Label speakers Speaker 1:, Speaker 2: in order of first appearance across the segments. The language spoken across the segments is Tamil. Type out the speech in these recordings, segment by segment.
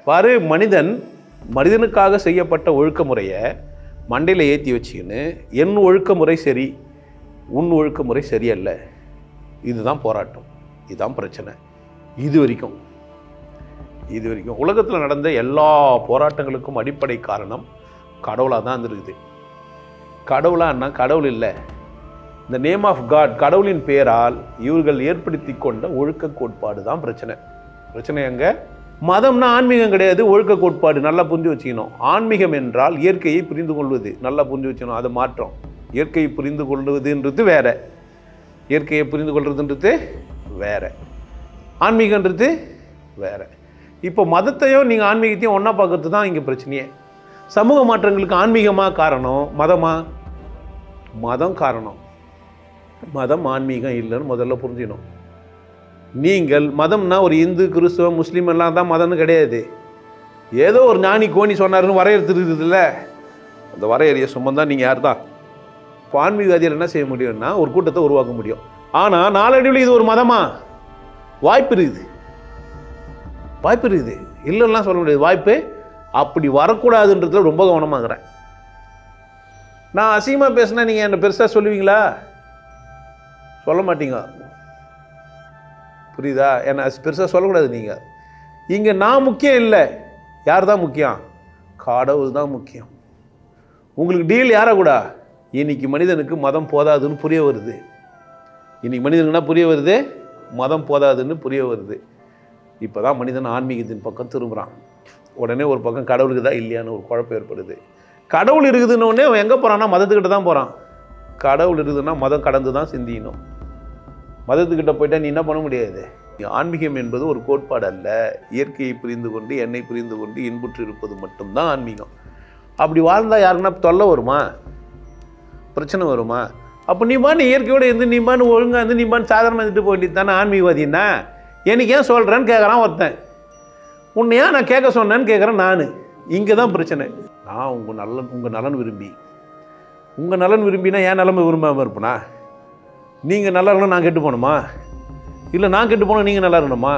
Speaker 1: பாரு, மனிதனுக்காக செய்யப்பட்ட ஒழுக்க முறையை மண்டையில் ஏற்றி வச்சுக்கின்னு என் ஒழுக்க முறை சரி, உன் ஒழுக்க முறை சரியல்ல, இதுதான் போராட்டம், இதுதான் பிரச்சனை. இது வரைக்கும் உலகத்தில் நடந்த எல்லா போராட்டங்களுக்கும் அடிப்படை காரணம் கடவுளாக தான் இருந்திருக்குது. கடவுளான்னா கடவுள் இல்லை, இந்த நேம் ஆஃப் காட், கடவுளின் பெயரால் இவர்கள் ஏற்படுத்தி கொண்ட ஒழுக்க கோட்பாடு தான் பிரச்சனை எங்க? மதம்னா ஆன்மீகம் கிடையாது, ஒழுக்க கோட்பாடு. நல்லா புரிஞ்சு வச்சுக்கணும். ஆன்மீகம் என்றால் இயற்கையை புரிந்து கொள்வது, நல்லா புரிஞ்சு வச்சுக்கணும். அது மாற்றம். இயற்கையை புரிந்து கொள்வதுன்றது வேற, இயற்கையை புரிந்து கொள்வதுன்றது வேற, ஆன்மீகன்றது வேற. இப்போ மதத்தையும் நீங்கள் ஆன்மீகத்தையும் ஒன்றா பார்க்கறது தான் இங்கே பிரச்சனையே. சமூக மாற்றங்களுக்கு ஆன்மீகமாக காரணம், மதம் காரணம். மதம் ஆன்மீகம் இல்லைன்னு முதல்ல புரிஞ்சிடணும். நீங்கள் மதம்னா ஒரு இந்து, கிறிஸ்துவ, முஸ்லீம் எல்லாம் தான் மதம்னு கிடையாது. ஏதோ ஒரு ஞானி கோணி சொன்னாருன்னு வரையறுத்துருக்குதுல்ல, அந்த வரையறையை சுமந்தான் நீங்கள் யார் தான். இப்போ ஆன்மீகவாதிகள் என்ன செய்ய முடியும்னா ஒரு கூட்டத்தை உருவாக்க முடியும். ஆனால் நாளடைவில் இது ஒரு மதமா? வாய்ப்பு இருக்குது, இல்லைன்னா சொல்ல முடியாது. வாய்ப்பு அப்படி வரக்கூடாதுன்றதுல ரொம்ப கவனமாகறேன். நான் அசிங்கமாக பேசினா நீங்கள் என்னை பெருசாக சொல்லுவீங்களா? சொல்ல மாட்டீங்க, புரியுதா? என்ன பெருசாக சொல்லக்கூடாது. நீங்கள் இங்கே நான் முக்கியம் இல்லை, யார் தான் முக்கியம்? கடவுள் தான் முக்கியம். உங்களுக்கு டீல் யாரை கூட? இன்னைக்கு மனிதனுக்கு மதம் போதாதுன்னு புரிய வருது. இன்னைக்கு மனிதனுக்குன்னா புரிய வருது, மதம் போதாதுன்னு புரிய வருது. இப்போ தான் மனிதன் ஆன்மீகத்தின் பக்கம் திரும்புகிறான். உடனே ஒரு பக்கம் கடவுளுக்கு தான் இல்லையான்னு ஒரு குழப்பம் ஏற்படுது. கடவுள் இருக்குதுன்னு உடனே அவன் எங்கே போகிறான்னா மதத்துக்கிட்ட தான் போகிறான். கடவுள் இருக்குதுன்னா மதம் கடந்து தான் சிந்திக்கணும். மதத்துக்கிட்ட போயிட்டா நீ என்ன பண்ண முடியாது. ஆன்மீகம் என்பது ஒரு கோட்பாடு அல்ல, இயற்கையை புரிந்து கொண்டு என்னை புரிந்து கொண்டு இன்புற்று இருப்பது மட்டும்தான் ஆன்மீகம். அப்படி வாழ்ந்தால் யாருன்னா தொல்லை வருமா, பிரச்சனை வருமா? அப்போ நீ இயற்கையோடு இருந்து நீ ஒழுங்காக இருந்து நீ சாதாரணமாக இருந்துட்டு போயிட்டு தானே ஆன்மீகவாதின்னா? எனக்கு ஏன் சொல்கிறேன்னு கேட்குறான் ஒருத்தன். உன்னை ஏன் நான் கேட்க சொன்னேன்னு கேட்குறேன் நான். இங்கே தான் பிரச்சனை. நான் உங்கள் நலன் விரும்பினா ஏன் நிலைமை விரும்பாமல் இருப்பேனா? நீங்கள் நல்லா இருக்கணும், நான் கெட்டு போகணுமா? இல்லை நான் கெட்டு போனால் நீங்கள் நல்லா இருக்கணுமா?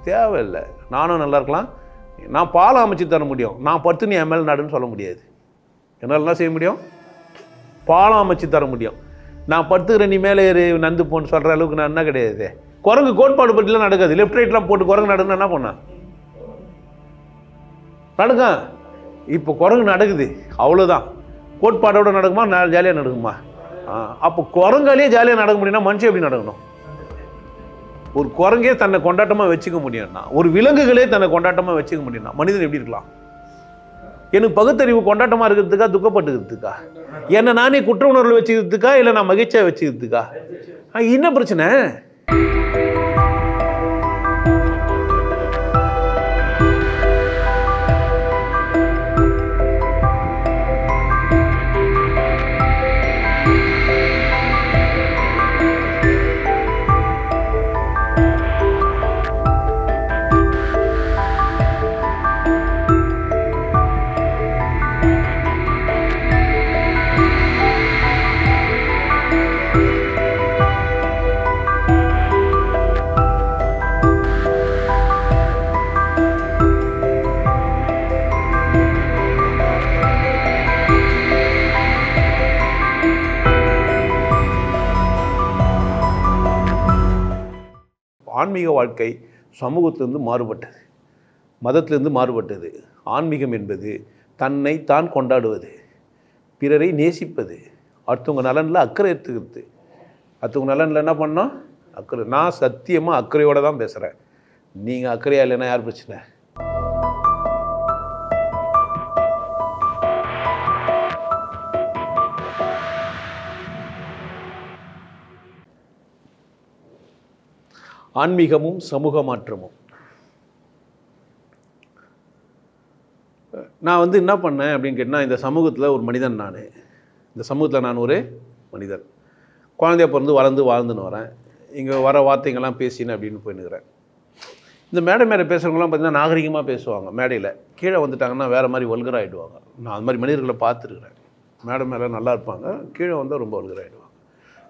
Speaker 1: தேவையில்லை. நானும் நல்லா இருக்கலாம். நான் பாலம் அமைச்சு தர முடியும், நான் படுத்து நீ என் மேலே நடுன்னு சொல்ல முடியாது. என்னால் என்ன செய்ய முடியும்? பாலம் அமைச்சு தர முடியும். நான் படுத்துக்கிறேன் நீ மேலே ஏறி நந்து போன்னு சொல்கிற அளவுக்கு நான் என்ன கிடையாது. குரங்கு கோட்பாடு பற்றிலாம் நடக்காது. லெஃப்ட் ரைட்லாம் போட்டு குரங்கு நடுன்னு என்ன பண்ண நடக்க? இப்போ குரங்கு நடக்குது, அவ்வளோதான். கோட்பாடோடு நடக்குமா? ஜாலியாக நடக்குமா? அப்போ குரங்காலேயே ஜாலியாக நடக்க முடியும்னா மனுஷன் எப்படி நடக்கணும்? ஒரு குரங்கே தன்னை கொண்டாட்டமாக வச்சுக்க முடியும்னா, ஒரு விலங்குகளே தன்னை கொண்டாட்டமாக வச்சுக்க முடியும்னா மனிதன் எப்படி இருக்கலாம்? எனக்கு பகுத்தறிவு கொண்டாட்டமாக இருக்கிறதுக்கா, துக்கப்பட்டுக்கிறதுக்கா? என்னை நானே குற்ற உணர்வு வச்சுக்கிறதுக்கா, இல்லை நான் மகிழ்ச்சியாக வச்சுக்கிறதுக்கா? என்ன பிரச்சனை? ஆன்மீக வாழ்க்கை சமூகத்திலிருந்து மாறுபட்டது, மதத்திலிருந்து மாறுபட்டது. ஆன்மீகம் என்பது தன்னை தான் கொண்டாடுவது, பிறரை நேசிப்பது, அடுத்தவங்க நலனில் அக்கறை எடுத்துக்கிறது. அடுத்தவங்க நலனில் என்ன பண்ணோம்? அக்கறை. நான் சத்தியமாக அக்கறையோடு தான் பேசுகிறேன். நீங்கள் அக்கறையா இல்லைன்னா யார் பிரச்சனை? ஆன்மீகமும் சமூக மாற்றமும். நான் என்ன பண்ணேன் அப்படின்னு கேட்டால், இந்த சமூகத்தில் ஒரு மனிதன். இந்த சமூகத்தில் நான் ஒரு மனிதன். குழந்தைய பிறந்து வாழ்ந்துன்னு வரேன். இங்கே வர வார்த்தைங்கள்லாம் பேசினேன் அப்படின்னு போயின்னுக்கிறேன். இந்த மேடை பேசுகிறவங்களாம் பார்த்திங்கன்னா நாகரிகமாக பேசுவாங்க. மேடையில் கீழே வந்துட்டாங்கன்னா வேறு மாதிரி வல்கராகிடுவாங்க. நான் அது மாதிரி மனிதர்களை பார்த்துருக்குறேன். மேலே நல்லா இருப்பாங்க, கீழே வந்தால் ரொம்ப வல்கராகிடுவாங்க.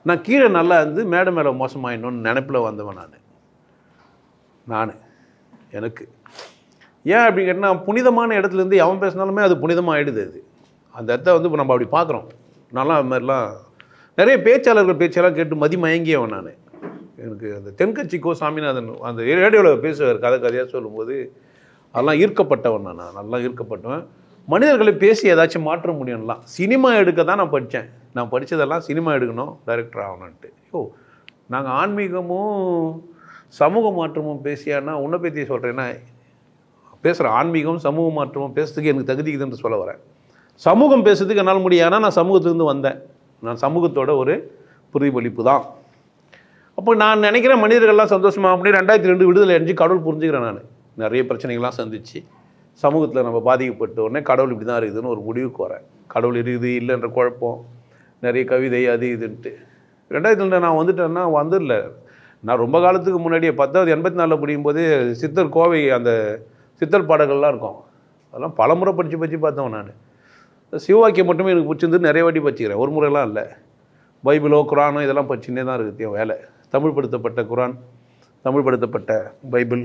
Speaker 1: நான் கீழே நல்லா இருந்து மேடை மேலே மோசமாயிடணும்னு நினைப்பில் வந்தவன் நான். எனக்கு ஏன் அப்படி கேட்டால் புனிதமான இடத்துலேருந்து எவன் பேசினாலுமே அது புனிதமாக ஆகிடுது. அது அந்த இடத்த வந்து இப்போ நம்ம அப்படி பார்க்குறோம். நல்லா அது மாதிரிலாம் நிறைய பேச்சாளர்கள் பேச்செல்லாம் கேட்டு மதிமயங்கியவன் நான். எனக்கு அந்த தென்கட்சிக்கோ சாமிநாதன் அந்த ரேடியோவில் பேசுவார் கதையாக சொல்லும்போது அதெல்லாம் ஈர்க்கப்பட்டவன் நான் நல்லா ஈர்க்கப்பட்டவன். மனிதர்களை பேசி ஏதாச்சும் மாற்ற முடியும்லாம். சினிமா எடுக்க தான் நான் படித்தேன். நான் படித்ததெல்லாம் சினிமா எடுக்கணும், டைரக்டர் ஆகணுன்ட்டு. நாங்கள் ஆன்மீகமும் சமூக மாற்றமும் பேசியானா உன்னை பற்றி சொல்கிறேன்னா பேசுகிறேன். ஆன்மீகம் சமூக மாற்றமும் பேசுறதுக்கு எனக்கு தகுதிக்குதுன்னு சொல்ல வரேன். சமூகம் பேசுறதுக்கு என்னால் முடியாதுன்னா நான் சமூகத்துலேருந்து வந்தேன். நான் சமூகத்தோட ஒரு பிரதிபலிப்பு தான். அப்போ நான் நினைக்கிறேன் மனிதர்கள்லாம் சந்தோஷமாக அப்படி 2002 விடுதலை அடைஞ்சு கடவுள் புரிஞ்சுக்கிறேன். நான் நிறைய பிரச்சனைகள்லாம் சந்திச்சு சமூகத்தில் நம்ம பாதிக்கப்பட்ட உடனே கடவுள் இப்படி தான் இருக்குதுன்னு ஒரு முடிவுக்கு வரேன். கடவுள் இருக்குது இல்லைன்ற குழப்பம், நிறைய கவிதை அது இதுன்ட்டு 2002 நான் வந்துட்டேன்னா வந்துடல. நான் ரொம்ப காலத்துக்கு முன்னாடியே 10வது 84 படிக்கும்போது சித்தர் கோவை அந்த சித்தர் பாடல்கள்லாம் இருக்கும். அதெல்லாம் பல முறை படித்து பார்த்தேன். நான் சிவவாக்கியம் மட்டுமே எனக்கு பிடிச்சிருந்து நிறைய வாட்டி படிச்சுக்கிறேன். ஒரு முறையெல்லாம் இல்லை. பைபிளோ குரானோ இதெல்லாம் படிச்சுன்னே தான் இருக்குது வேலை. தமிழ்படுத்தப்பட்ட குரான், தமிழ்படுத்தப்பட்ட பைபிள்,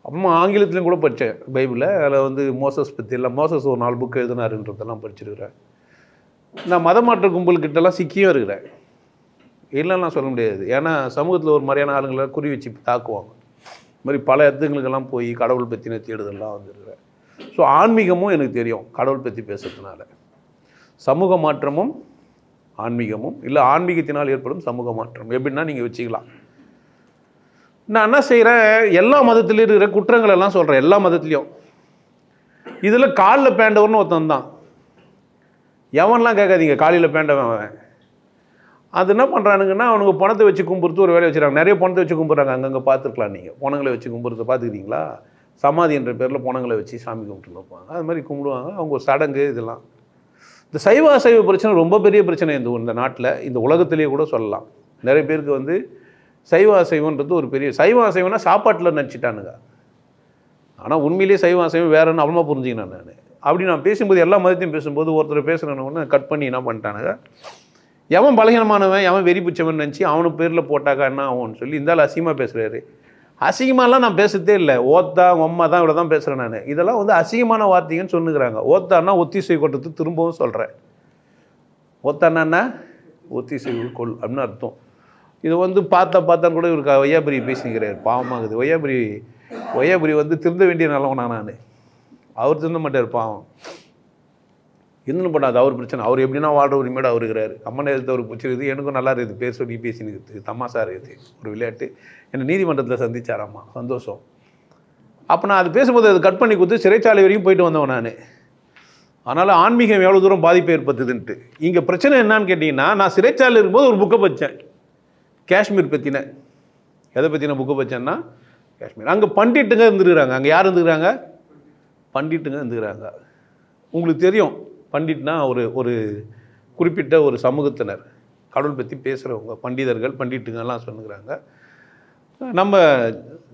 Speaker 1: அம்மா ஆங்கிலத்துலேயும் கூட படித்தேன் பைபிளில். அதில் வந்து மோசஸ் பற்றி எல்லாம் மோசஸ் ஒரு 4 புக்கு எழுதினாருன்றதெல்லாம் படிச்சிருக்கிறேன். நான் மதமாற்ற கும்பல்கிட்டலாம் சிக்கியும் இருக்கிறேன். இல்லைன்னா சொல்ல முடியாது. ஏன்னா சமூகத்தில் ஒரு மாதிரியான ஆளுங்களை குறி வச்சு தாக்குவாங்க. இது மாதிரி பல இடத்துங்களுக்கெல்லாம் போய் கடவுள் பற்றின தேடுதல்லாம் வந்துருக்கிறேன். ஸோ ஆன்மீகமும் எனக்கு தெரியும் கடவுள் பற்றி பேசுறதுனால. சமூக மாற்றமும் ஆன்மீகமும் இல்லை ஆன்மீகத்தினால் ஏற்படும் சமூக மாற்றம் எப்படின்னா நீங்கள் வச்சுக்கலாம். நான் என்ன செய்கிறேன், எல்லா மதத்துலேயும் இருக்கிற குற்றங்கள் எல்லாம் சொல்கிறேன். எல்லா மதத்துலேயும் இதில் காலில் பேண்டவர்னு ஒருத்தன் தான். எவன்லாம் கேட்காதீங்க காலையில் பேண்டவன் அவன். அது என்ன பண்ணுறானுங்கன்னா அவனுக்கு பணத்தை வச்சு கும்பிடுறது ஒரு வேலையை வச்சுருக்காங்க. நிறைய பணத்தை வச்சு கும்பிட்றாங்க. அங்கங்கே பார்த்துருக்கலாம். நீங்கள் பணங்களை வச்சு கும்பிட்றத பார்த்துக்கிட்டீங்களா? சமாதி என்ற பேரில் பணங்களை வச்சு சாமி கும்பிட்டு வைப்பாங்க. அது மாதிரி கும்பிடுவாங்க. அவங்க ஒரு சடங்கு இதெல்லாம். இந்த சைவ அசைவ பிரச்சனை ரொம்ப பெரிய பிரச்சனை இந்த நாட்டில், இந்த உலகத்திலேயே கூட சொல்லலாம். நிறைய பேருக்கு வந்து சைவ அசைவன்றது ஒரு பெரிய சைவ அசைவம்னா சாப்பாட்டில் நினச்சிட்டானுங்க. ஆனால் உண்மையிலேயே சைவ அசைவம் வேறுன்னு அவ்வளோ புரிஞ்சுக்கினேன் நான். அப்படி நான் பேசும்போது எல்லா மதத்தையும் பேசும்போது ஒருத்தர் பேசுகிறவனு கட் பண்ணி என்ன பண்ணிட்டானுங்க, எவன் பலகீனமானவன் எவன் வெறி பிடிச்சவன் நினச்சி அவனுக்கு பேரில் போட்டாக்கா என்ன ஆகும்னு சொல்லி இருந்தாலும் அசிங்கமாக பேசுகிறாரு. அசிங்கமாலாம் நான் பேசுறதே இல்லை. ஓத்தா அம்மா தான் இவ்வளோ தான் பேசுகிறேன் நான். இதெல்லாம் வந்து அசிங்கமான வார்த்தைங்கன்னு சொன்னுக்கிறாங்க. ஓத்தான்னா ஒத்திசை கொட்டத்து திரும்பவும் சொல்கிறேன். ஓத்தானா ஒத்திசை கொள் அப்படின்னு அர்த்தம். இது வந்து பார்த்தான் கூட இவருக்கு வையாபுரி பேசிக்கிறார். பாவமாகுது. வையாபுரி வந்து திருந்த வேண்டிய நல்லவனா நான். அவர் திருந்த மாட்டார் பாவம். இன்னும் பண்ணாது அவர் பிரச்சனை. அவர் எப்படின்னா வாழ்கிற உரிமையோடு அவர் இருக்கிறார். அம்மன் எழுத்து அவருக்கு பிடிச்சிருக்குது. எனக்கும் நல்லா இருக்குது. பேர் சொல்லி பேசினுக்குது. தமாசா இருக்குது. ஒரு விளையாட்டு. என்னை நீதிமன்றத்தில் சந்திச்சாராம்மா. சந்தோஷம். அப்போ நான் அது பேசும்போது அது கட் பண்ணி கொடுத்து சிறைச்சாலை வரைக்கும் போயிட்டு வந்தவன் நான். அதனால் ஆன்மீகம் எவ்வளோ தூரம் பாதிப்பை ஏற்படுத்துதுன்ட்டு. இங்கே பிரச்சனை என்னான்னு கேட்டிங்கன்னா, நான் சிறைச்சாலையில் இருக்கும்போது ஒரு புக்கை படித்தேன். காஷ்மீர் பற்றின. எதை பற்றின புக்கை படித்தேன்னா காஷ்மீர். அங்கே பண்டிட்டுங்க இருந்துருக்குறாங்க. அங்கே யார் இருந்துக்கிறாங்க? பண்டிட்டுங்க இருந்துக்கிறாங்க. உங்களுக்கு தெரியும் பண்டிட்னா ஒரு குறிப்பிட்ட ஒரு சமூகத்தினர் கடவுள் பற்றி பேசுகிறவங்க பண்டிதர்கள் பண்டிட்டுங்கெல்லாம் சொன்னுக்கிறாங்க. நம்ம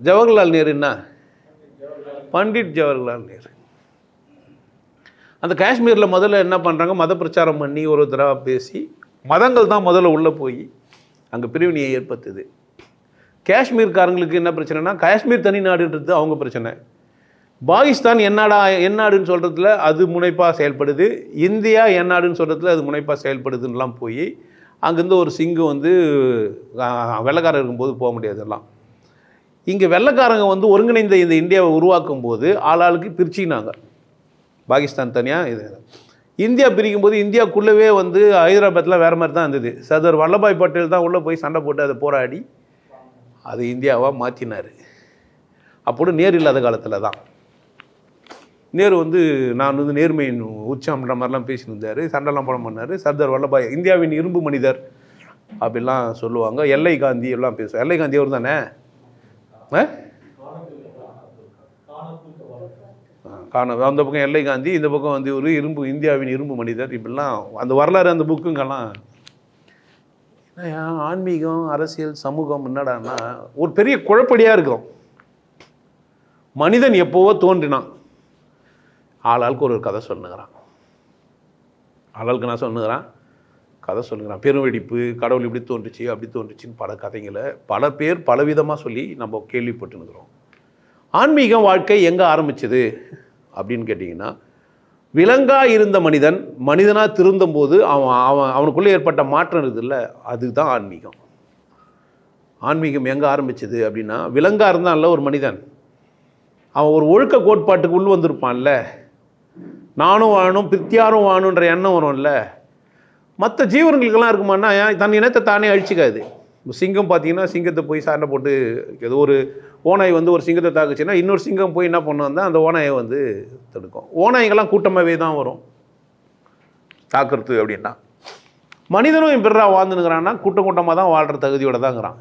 Speaker 1: ஜவஹர்லால் நேருன்னா பண்டிட் ஜவஹர்லால் நேரு. அந்த காஷ்மீரில் முதல்ல என்ன பண்ணுறாங்க, மத பிரச்சாரம் பண்ணி ஒரு தடவை பேசி மதங்கள் தான் முதல்ல உள்ளே போய் அங்கே பிரிவினையை ஏற்படுத்துது. காஷ்மீர்காரங்களுக்கு என்ன பிரச்சனைனா காஷ்மீர் தனி நாடுன்றது அவங்க பிரச்சனை. பாகிஸ்தான் என்னாடுன்னு சொல்கிறதுல அது முனைப்பாக செயல்படுது. இந்தியா என்னாடுன்னு சொல்கிறதுல அது முனைப்பாக செயல்படுதுன்னெலாம் போய் அங்கேருந்து ஒரு சிங்கு வந்து வெள்ளைக்காரர் இருக்கும்போது போக முடியாதுலாம். இங்கே வெள்ளைக்காரங்க வந்து ஒருங்கிணைந்த இந்த இந்தியாவை உருவாக்கும் போது ஆளாளுக்கு பிரிச்சினாங்க. பாகிஸ்தான் தனியாக இது. இந்தியா பிரிக்கும் போது இந்தியாவுக்குள்ளவே வந்து ஹைதராபாத்தில் வேறு மாதிரி தான் இருந்தது. சர்தார் வல்லபாய் பட்டேல் தான் உள்ளே போய் சண்டை போட்டு அதை போராடி அது இந்தியாவாக மாற்றினார். அப்போது நேரு இல்லாத காலத்தில் தான். நேரு வந்து நான் வந்து நேர்மையின் உச்சம்ன்ற மாதிரிலாம் பேசியிருந்தார். சண்டைலாம் போட பண்ணார். சர்தார் வல்லபாய் இந்தியாவின் இரும்பு மனிதர் அப்படிலாம் சொல்லுவாங்க. எல்லை காந்தி எல்லாம் பேசுவார். எல்லை காந்தி அவர் தானே? அந்த பக்கம் எல்லை காந்தி, இந்த பக்கம் வந்து ஒரு இந்தியாவின் இரும்பு மனிதர். இப்படிலாம் அந்த வரலாறு அந்த புக்குங்கெல்லாம். ஏன்னா ஆன்மீகம் அரசியல் சமூகம் என்னடான்னா ஒரு பெரிய குழப்படியாக இருக்கும். மனிதன் எப்போவோ தோன்றினான். ஆளாளுக்கு ஒரு கதை சொல்லுங்கிறான். ஆளாளுக்கு நான் சொல்லுங்கிறான் கதை சொல்லுங்கிறான். பெருவெடிப்பு, கடவுள் இப்படி தோன்றுச்சு அப்படி தோன்றுச்சின்னு பல கதைங்களை பல பேர் பலவிதமாக சொல்லி நம்ம கேள்விப்பட்டுனுக்கிறோம். ஆன்மீக வாழ்க்கை எங்கே ஆரம்பிச்சது அப்படின்னு கேட்டிங்கன்னா, விலங்காக இருந்த மனிதன் மனிதனாக திருந்தும்போது அவனுக்குள்ளே ஏற்பட்ட மாற்றம் இருக்குதுல்ல, அதுதான் ஆன்மீகம். ஆன்மீகம் எங்கே ஆரம்பிச்சது அப்படின்னா, விலங்காக இருந்தான்ல ஒரு மனிதன், அவன் ஒரு ஒழுக்க கோட்பாட்டுக்கு உள் வந்திருப்பான்ல, நானும் வாழணும் பித்தியாரும் வாழணுன்ற எண்ணம் வரும்ல. மற்ற ஜீவன்களுக்கெல்லாம் இருக்குமான்னா தன் இனத்தை தானே அழிச்சிக்காது. சிங்கம் பார்த்தீங்கன்னா சிங்கத்தை போய் சண்டை போட்டு, ஏதோ ஒரு ஓநாய் வந்து ஒரு சிங்கத்தை தாக்குச்சுன்னா இன்னொரு சிங்கம் போய் என்ன பண்ணுவாங்க, அந்த ஓநாயை வந்து தடுக்கும். ஓநாய்கள்லாம் கூட்டமாகவே தான் வரும் தாக்குறது அப்படின்னா. மனிதனும் என் பிறரா வாழ்ந்துனுங்கிறான்னா கூட்டம் கூட்டமாக தான் வாழ்கிற தகுதியோடு தாங்கிறான்.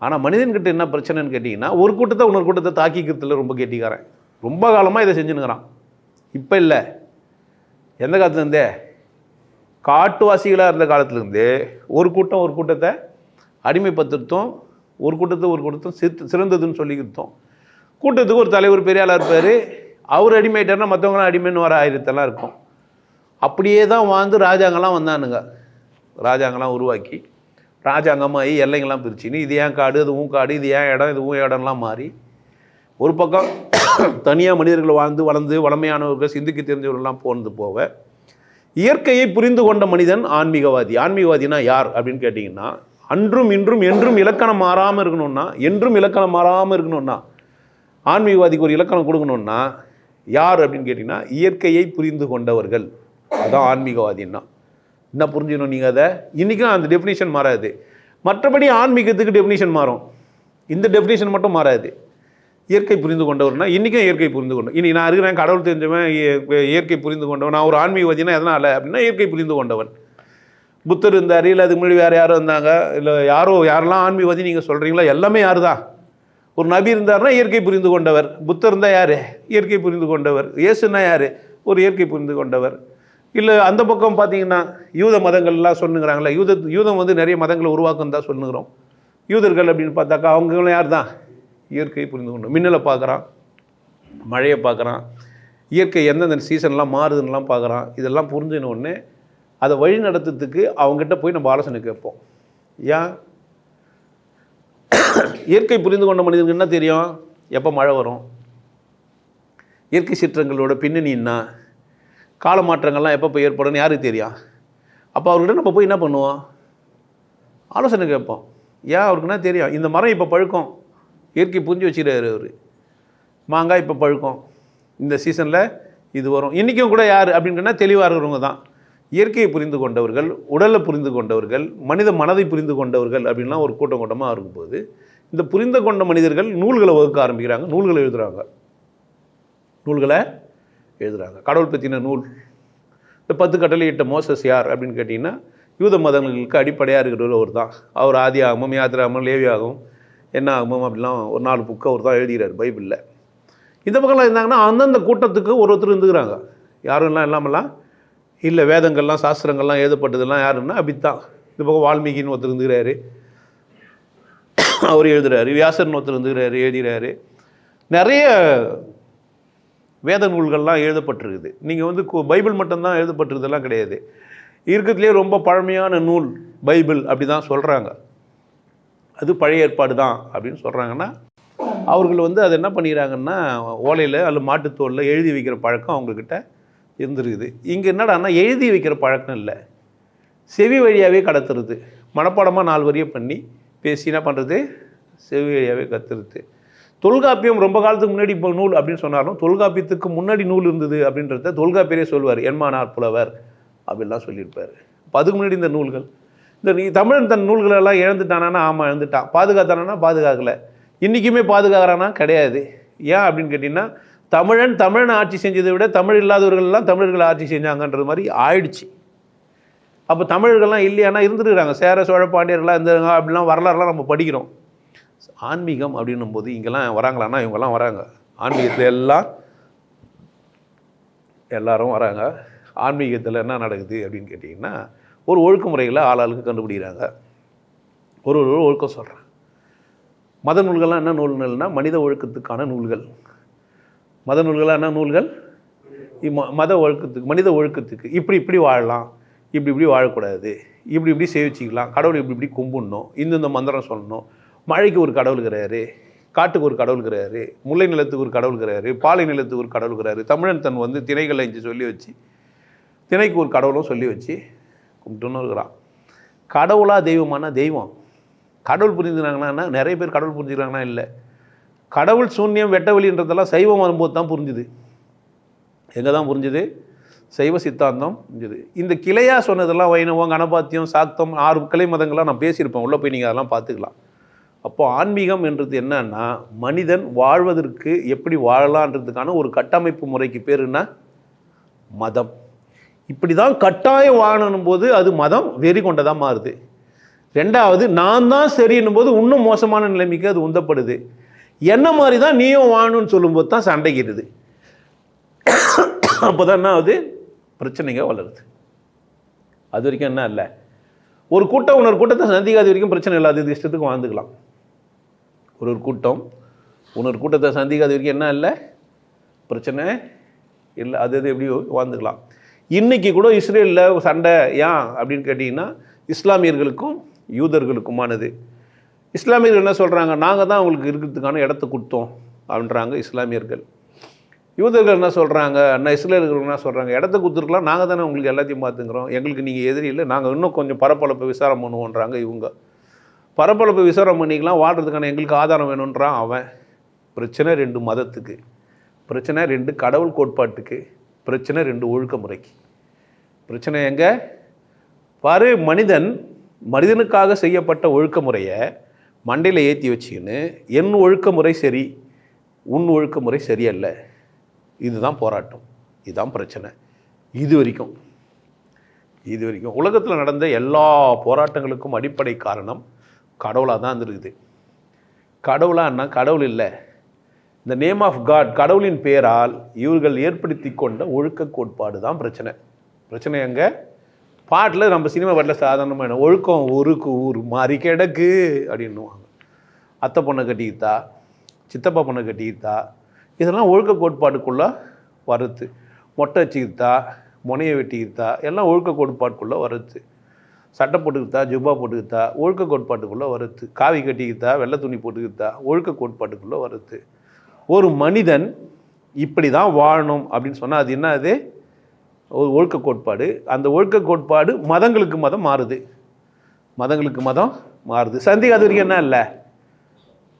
Speaker 1: ஆனால் மனிதன்கிட்ட என்ன பிரச்சனைன்னு கேட்டிங்கன்னா, ஒரு கூட்டத்தை இன்னொரு கூட்டத்தை தாக்கிக்கிறதுல ரொம்ப கெட்டிக்காரன். ரொம்ப காலமாக இதை செஞ்சுனுங்கிறான். இப்போ இல்லை, எந்த காலத்துலேருந்தே, காட்டுவாசிகளாக இருந்த காலத்துலேருந்தே ஒரு கூட்டம் ஒரு கூட்டத்தை அடிமைப்படுத்தும், ஒரு கூட்டத்தும் சிறந்ததுன்னு சொல்லிக்கிட்டோம். கூட்டத்துக்கு ஒரு தலைவர் பெரிய ஆளாக இருப்பார், அவர் அடிமைட்டார்னா மற்றவங்களாம் அடிமைன்னு வர ஆயிரத்தெல்லாம் இருக்கும். அப்படியே தான் வாழ்ந்து ராஜாங்கெல்லாம் வந்தானுங்க. ராஜாங்கெல்லாம் உருவாக்கி ராஜாங்கமாகி எல்லைங்கள்லாம் பிரிச்சுன்னு, இது ஏன் காடு, அதுவும் காடு, இது ஏன் இடம், இதுவும் இடம்லாம் மாறி, ஒரு பக்கம் தனியாக மனிதர்கள் வாழ்ந்து வளர்ந்து வளமையானவர்கள் சிந்திக்க தெரிஞ்சவர்கள்லாம் போனது போக, இயற்கையை புரிந்து கொண்ட மனிதன் ஆன்மீகவாதி. ஆன்மீகவாதினா யார் அப்படின்னு கேட்டிங்கன்னா, அன்றும் இன்றும் என்றும் இலக்கணம் மாறாமல் இருக்கணும்னா, என்றும் இலக்கணம் மாறாமல் இருக்கணும்னா, ஆன்மீகவாதிக்கு ஒரு இலக்கணம் கொடுக்கணும்னா யார் அப்படின்னு கேட்டிங்கன்னா, இயற்கையை புரிந்து கொண்டவர்கள். அதுதான் ஆன்மீகவாதின்னா. என்ன புரிஞ்சுக்கணும் நீங்கள் அதை? இன்றைக்கும் அந்த டெஃபினிஷன் மாறாது. மற்றபடி ஆன்மீகத்துக்கு டெஃபினிஷன் மாறும், இந்த டெஃபினிஷன் மட்டும் மாறாது. இயற்கை புரிந்து கொண்டவர்னா இன்றைக்கும் இயற்கை புரிந்து கொண்டவன். இன்றைக்கி நான் இருக்கிறேன் கடவுள் தெரிஞ்சவன், இயற்கை புரிந்து கொண்டவன். நான் ஒரு ஆன்மீகவாதினா எதனால் அப்படின்னா, இயற்கை புரிந்து கொண்டவன். புத்தர் இருந்தார், இல்லை அதுக்கு முன்னாடி வேறு யாரும் இருந்தாங்க, இல்லை யாரெல்லாம் ஆன்மீகவாதி நீங்கள் சொல்கிறீங்களோ எல்லாமே யார் தான்? ஒரு நபி இருந்தார்னா இயற்கை புரிந்து கொண்டவர். புத்தர் இருந்தால் யார்? இயற்கை புரிந்து கொண்டவர். இயேசுன்னா யார்? ஒரு இயற்கை புரிந்து கொண்டவர். இல்லை அந்த பக்கம் பார்த்தீங்கன்னா யூத மதங்கள்லாம் சொல்லுங்கிறாங்களே, யூதம் வந்து நிறைய மதங்களை உருவாக்கம் தான் சொல்லுங்கிறோம். யூதர்கள் அப்படின்னு பார்த்தாக்கா அவங்களும் யார் தான்? இயற்கை புரிந்து கொண்டோம். மின்னலை பார்க்குறான், மழையை பார்க்குறான், இயற்கை எந்தெந்த சீசன்லாம் மாறுதுன்னெலாம் பார்க்குறான். இதெல்லாம் புரிஞ்சின உடனே அதை வழி நடத்துறதுக்கு அவங்ககிட்ட போய் நம்ம ஆலோசனை கேட்போம். ஏன்? இயற்கை புரிந்து கொண்ட மனிதனுக்கு என்ன தெரியும்? எப்போ மழை வரும், இயற்கை சீற்றங்களோட பின்னணின்னா, கால மாற்றங்கள்லாம் எப்போ போய் ஏற்படும்னு யாருக்கு தெரியும்? அப்போ அவர்கிட்ட நம்ம போய் என்ன பண்ணுவோம்? ஆலோசனை கேட்போம். ஏன்? அவருக்கு என்ன தெரியும்? இந்த மரம் இப்போ பழுக்கும், இயற்கை புரிஞ்சு வச்சுக்கிறாரு அவர். மாங்காய் இப்போ பழுக்கும், இந்த சீசனில் இது வரும். இன்றைக்கும் கூட யார் அப்படின்னா தெளிவாக இருக்கிறவங்க தான். இயற்கையை புரிந்து கொண்டவர்கள், உடலை புரிந்து கொண்டவர்கள், மனித மனதை புரிந்து கொண்டவர்கள் அப்படின்லாம் ஒரு கூட்டமாக இருக்கும்போது, இந்த புரிந்து கொண்ட மனிதர்கள் நூல்களை வகுக்க ஆரம்பிக்கிறாங்க, நூல்களை எழுதுகிறாங்க. கடவுள் பற்றின நூல். இந்த 10 கட்டளையிட்ட மோசஸ் யார் அப்படின்னு கேட்டிங்கன்னா, யூத மதங்களுக்கு அடிப்படையாக இருக்கிறவர் அவர் தான். அவர் ஆதி ஆகமும், யாத்திராகமும், லேவி ஆகும், என்ன ஆகமும் அப்படிலாம் ஒரு 4 புக்கு அவர் தான் எழுதுகிறார் பைபிளில். இந்த பக்கம்லாம் இருந்தாங்கன்னா அந்தந்த கூட்டத்துக்கு ஒருத்தர் இருந்துக்கிறாங்க. யாரும் இல்லாமலாம் இல்லை. வேதங்கள்லாம் சாஸ்திரங்கள்லாம் எழுதப்பட்டதெல்லாம் யாருன்னா அபித்தான். இந்த பக்கம் வால்மீகின்னு ஒருத்தர் இருந்துக்கிறாரு, அவர் எழுதுகிறாரு. வியாசர்னு ஒருத்தர் இருந்துக்கிறாரு, எழுதுகிறாரு. நிறைய வேத நூல்கள்லாம் எழுதப்பட்டிருக்குது. நீங்கள் வந்து பைபிள் மட்டும்தான் எழுதப்பட்டிருக்குதெல்லாம் கிடையாது. இருக்கிறதுலே ரொம்ப பழமையான நூல் பைபிள் அப்படி தான் சொல்கிறாங்க. அது பழைய ஏற்பாடு தான் அப்படின்னு சொல்கிறாங்கன்னா, அவர்கள் வந்து அதை என்ன பண்ணிக்கிறாங்கன்னா, ஓலையில் அல்லது மாட்டுத்தோலில் எழுதி வைக்கிற பழக்கம் அவங்கக்கிட்ட இருந்துருக்குது. இங்கே என்னடான்னா எழுதி வைக்கிற பழக்கம் இல்லை, செவி வழியாகவே கடத்துறது. மனப்பாடமாக 4 வரியை பண்ணி பேசி என்ன பண்ணுறது, செவி வழியாகவே கற்றுறது. தொல்காப்பியம் ரொம்ப காலத்துக்கு முன்னாடி இப்போ நூல் அப்படின்னு சொன்னாலும், தொல்காப்பியத்துக்கு முன்னாடி நூல் இருந்தது அப்படின்றத தொல்காப்பியரே சொல்வார். என்மானார் புலவர் அப்படின்லாம் சொல்லியிருப்பார். இப்போ அதுக்கு முன்னாடி இந்த நூல்கள், இந்த தமிழன் தன் நூல்களெல்லாம் இழந்துட்டானா? ஆமாம் இழந்துட்டான். பாதுகாத்தானா? பாதுகாக்கலை. இன்றைக்குமே பாதுகாக்கிறானா? கிடையாது. ஏன் அப்படின்னு கேட்டிங்கன்னா, தமிழனை ஆட்சி செஞ்சதை விட தமிழ் இல்லாதவர்கள்லாம் தமிழர்களை ஆட்சி செஞ்சாங்கன்றது மாதிரி ஆயிடுச்சு. அப்போ தமிழர்கள்லாம் இல்லையானா இருந்துருக்குறாங்க. சேர சோழ பாண்டியர்கள்லாம் இருந்தாங்க அப்படிலாம் வரலாறுலாம் நம்ம படிக்கிறோம். ஆன்மீகம் அப்படின்னும் போது இங்கெல்லாம் வராங்களான்னா இவங்கெல்லாம் வராங்க. ஆன்மீகத்தில் எல்லாரும் வராங்க. ஆன்மீகத்தில் என்ன நடக்குது அப்படின்னு கேட்டிங்கன்னா, ஒரு ஒழுக்குமுறைகளை ஆளாளுக்கு கண்டுபிடிக்கிறாங்க. ஒரு ஒழுக்கம் சொல்கிறேன். மத நூல்கள்லாம் என்ன நூல்கள்னா மனித ஒழுக்கத்துக்கான நூல்கள். மத நூல்கள்லாம் என்ன நூல்கள்? மனித ஒழுக்கத்துக்கு இப்படி வாழலாம், இப்படி வாழக்கூடாது, இப்படி சேவிச்சிக்கலாம், கடவுள் இப்படி கும்பிடணும், இந்த மந்திரம் சொல்லணும், மழைக்கு ஒரு கடவுள் இருக்கிறாரு, காட்டுக்கு ஒரு கடவுள் இருக்கிறாரு, முல்லை நிலத்துக்கு ஒரு கடவுள் இருக்கிறாரு, பாலை நிலத்துக்கு ஒரு கடவுள் இருக்கிறாரு. தமிழன் தன் வந்து திணைகளை சொல்லி வச்சு திணைக்கு ஒரு கடவுளும் சொல்லி வச்சு கும்பிட்டுன்னு இருக்கிறான். கடவுளா தெய்வமானா தெய்வம். கடவுள் புரிஞ்சுக்கிறாங்கன்னா நிறைய பேர் கடவுள் புரிஞ்சுக்கிறாங்கன்னா இல்லை. கடவுள் சூன்யம் வெட்ட வெளின்றதெல்லாம் சைவம் வரும்போது தான் புரிஞ்சுது. எங்கே தான் புரிஞ்சுது? சைவ சித்தாந்தம் புரிஞ்சுது. இந்த கிளையாக சொன்னதெல்லாம் வைணவம், கணபாத்தியம், சாக்தம், 6 கிளை மதங்கள்லாம் நான் பேசியிருப்பேன். உள்ளே போய் நீங்கள் அதெல்லாம் பார்த்துக்கலாம். அப்போது ஆன்மீகம் என்றது என்னன்னா, மனிதன் வாழ்வதற்கு எப்படி வாழலான்றதுக்கான ஒரு கட்டமைப்பு முறைக்கு பேர் என்ன? மதம். இப்படி தான் கட்டாயம் வாழணும் போது அது மதம் வெறி கொண்டதாக மாறுது. 2வது, நான் தான் சரின்னும் போது இன்னும் மோசமான நிலைமைக்கு அது உந்தப்படுது. என்ன மாதிரி தான் நீயும் வாழணும்னு சொல்லும்போது தான் சண்டைக்கிடுது. அப்போ தான் என்ன ஆகுது? பிரச்சனைங்க வளருது. அது வரைக்கும் என்ன இல்லை, ஒரு கூட்டம் இன்னொரு கூட்டத்தை சந்திக்காத வரைக்கும் பிரச்சனை இல்லை, அது இஷ்டத்துக்கு வாழ்ந்துக்கலாம். ஒரு கூட்டம் இன்னொரு கூட்டத்தை சந்திக்காத வரைக்கும் என்ன இல்லை, பிரச்சனை இல்லை, அது எப்படி வாழ்ந்துக்கலாம். இன்றைக்கி கூட இஸ்ரேலில் சண்டை ஏன் அப்படின்னு கேட்டிங்கன்னா, இஸ்லாமியர்களுக்கும் யூதர்களுக்குமானது. இஸ்லாமியர்கள் என்ன சொல்கிறாங்க, நாங்கள் தான் அவங்களுக்கு இருக்கிறதுக்கான இடத்த கொடுத்தோம் அப்படின்றாங்க இஸ்லாமியர்கள். யூதர்கள் என்ன சொல்கிறாங்க, இஸ்ரேலர்கள் என்ன சொல்கிறாங்க, இடத்த கொடுத்துருக்கலாம், நாங்கள் தானே உங்களுக்கு எல்லாத்தையும் பார்த்துக்கிறோம், எங்களுக்கு நீங்கள் எதிரி இல்லை, நாங்கள் இன்னும் கொஞ்சம் பரப்பளப்பை விசாரம் பண்ணுவோன்றாங்க இவங்க. பரப்பளப்பை விசாரம் பண்ணிக்கலாம், வாழ்கிறதுக்கான எங்களுக்கு ஆதாரம் வேணுன்றான் அவன். பிரச்சனை 2 மதத்துக்கு, பிரச்சனை 2 கடவுள் கோட்பாட்டுக்கு, பிரச்சனை 2 ஒழுக்க முறைக்கு. பிரச்சனை எங்கே பாரு? மனிதனுக்காக செய்யப்பட்ட ஒழுக்க முறையை மண்டையில் ஏற்றி வச்சுக்கின்னு என் ஒழுக்க முறை சரி, உன் ஒழுக்க முறை சரியல்ல, இதுதான் போராட்டம், இதுதான் பிரச்சனை. இது வரைக்கும் உலகத்தில் நடந்த எல்லா போராட்டங்களுக்கும் அடிப்படை காரணம் கடவுளாக தான் இருந்திருக்குது. கடவுளான்னா கடவுள் இல்லை, இந்த நேம் ஆஃப் காட், கடவுளின் பேரால் இவர்கள் ஏற்படுத்தி கொண்ட ஒழுக்க கோட்பாடு தான் பிரச்சனை. பிரச்சனை எங்கே? பாட்டில் நம்ம சினிமா பாட்டில் சாதாரணமாக ஒழுக்கம் ஊருக்கு ஊர் மாறி கிடக்கு அப்படின்னுவாங்க. அத்தை பொண்ணை கட்டிக்கிட்டா, சித்தப்பா பொண்ணை கட்டிக்கிட்டா, இதெல்லாம் ஒழுக்க கோட்பாட்டுக்குள்ளே வருது. மொட்டை வச்சுக்கிட்டா, முனையை வெட்டிக்கிட்டா, எல்லாம் ஒழுக்க கோட்பாட்டுக்குள்ளே வருது. சட்டை போட்டுக்கிட்டா, ஜுப்பா போட்டுக்கிட்டா, ஒழுக்க கோட்பாட்டுக்குள்ளே வருது. காவி கட்டிக்கிட்டா, வெள்ளை துணி போட்டுக்கிட்டா, ஒழுக்க கோட்பாட்டுக்குள்ளே வருது. ஒரு மனிதன் இப்படி தான் வாழணும் அப்படின்னு சொன்னால் அது என்ன? அது ஒரு ஒழுக்க கோட்பாடு. அந்த ஒழுக்க கோட்பாடு மதங்களுக்கு மதம் மாறுது, மதங்களுக்கு மதம் மாறுது. சந்திக்காத வரைக்கும் என்ன இல்லை,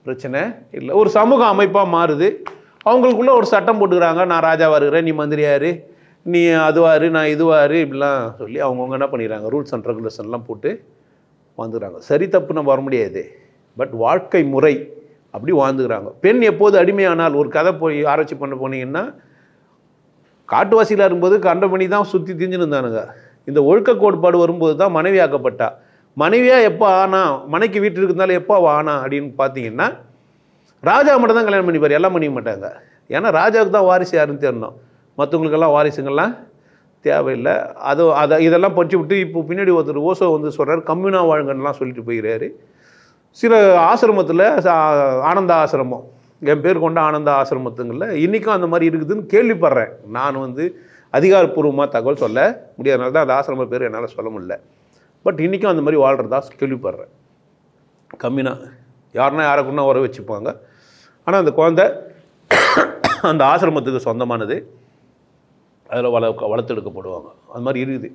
Speaker 1: பிரச்சனை இல்லை. ஒரு சமூக அமைப்பாக மாறுது. அவங்களுக்குள்ள ஒரு சட்டம் போட்டுக்கிறாங்க, நான் ராஜாவாக இருக்கிறேன், நீ மந்திரியாரு, நீ அதுவாரு, நான் இதுவாரு, இப்படிலாம் சொல்லி அவங்கவுங்க என்ன பண்ணிடுறாங்க, ரூல்ஸ் அண்ட் ரெகுலேஷன்லாம் போட்டு வந்துடுறாங்க. சரி தப்பு நம்ம வர முடியாது, பட் வாழ்க்கை முறை அப்படி வாழ்ந்துக்கிறாங்க. பெண் எப்போது அடிமையானால், ஒரு கதை போய் ஆராய்ச்சி பண்ண போனீங்கன்னா, காட்டுவாசியில் இருக்கும்போது கண்டபணி தான் சுற்றி திஞ்சுன்னு இருந்தானுங்க. இந்த ஒழுக்க கோட்பாடு வரும்போது தான் மனைவி ஆக்கப்பட்டா. மனைவியாக எப்போ ஆனா, மனைக்கு வீட்டில் இருந்தாலும் எப்போ ஆனா அப்படின்னு பார்த்தீங்கன்னா, ராஜா மட்டும் தான் கல்யாணம் பண்ணிப்பார், எல்லாம் பண்ணிக்க மாட்டாங்க. ஏன்னா ராஜாவுக்கு தான் வாரிசு யாருன்னு தெரியணும், மற்றவங்களுக்கெல்லாம் வாரிசுங்கள்லாம் தேவையில்லை. இதெல்லாம் படிச்சு விட்டு இப்போ பின்னாடி ஒருத்தர் ஓசோ வந்து சொல்கிறார், கம்யூனா வாழுங்கன்னெலாம் சொல்லிட்டு போயிடுறாரு. சில ஆசிரமத்தில், ஆனந்த ஆசிரமம், என் பேர் கொண்ட ஆனந்த ஆசிரமத்துங்களில் இன்றைக்கும் அந்த மாதிரி இருக்குதுன்னு கேள்விப்படுறேன். நான் வந்து அதிகாரப்பூர்வமாக தகவல் சொல்ல முடியாதனால தான் அந்த ஆசிரம பேர் என்னால் சொல்ல முடியல. பட் இன்றைக்கும் அந்த மாதிரி வாழ்கிறதா கேள்விப்படுறேன். கம்மினா யாருன்னா யாருக்குன்னா உற வச்சுப்பாங்க. ஆனால் அந்த குழந்தை அந்த ஆசிரமத்துக்கு சொந்தமானது, அதில் வளர்த்தெடுக்கப்படுவாங்க. அது மாதிரி இருக்குது,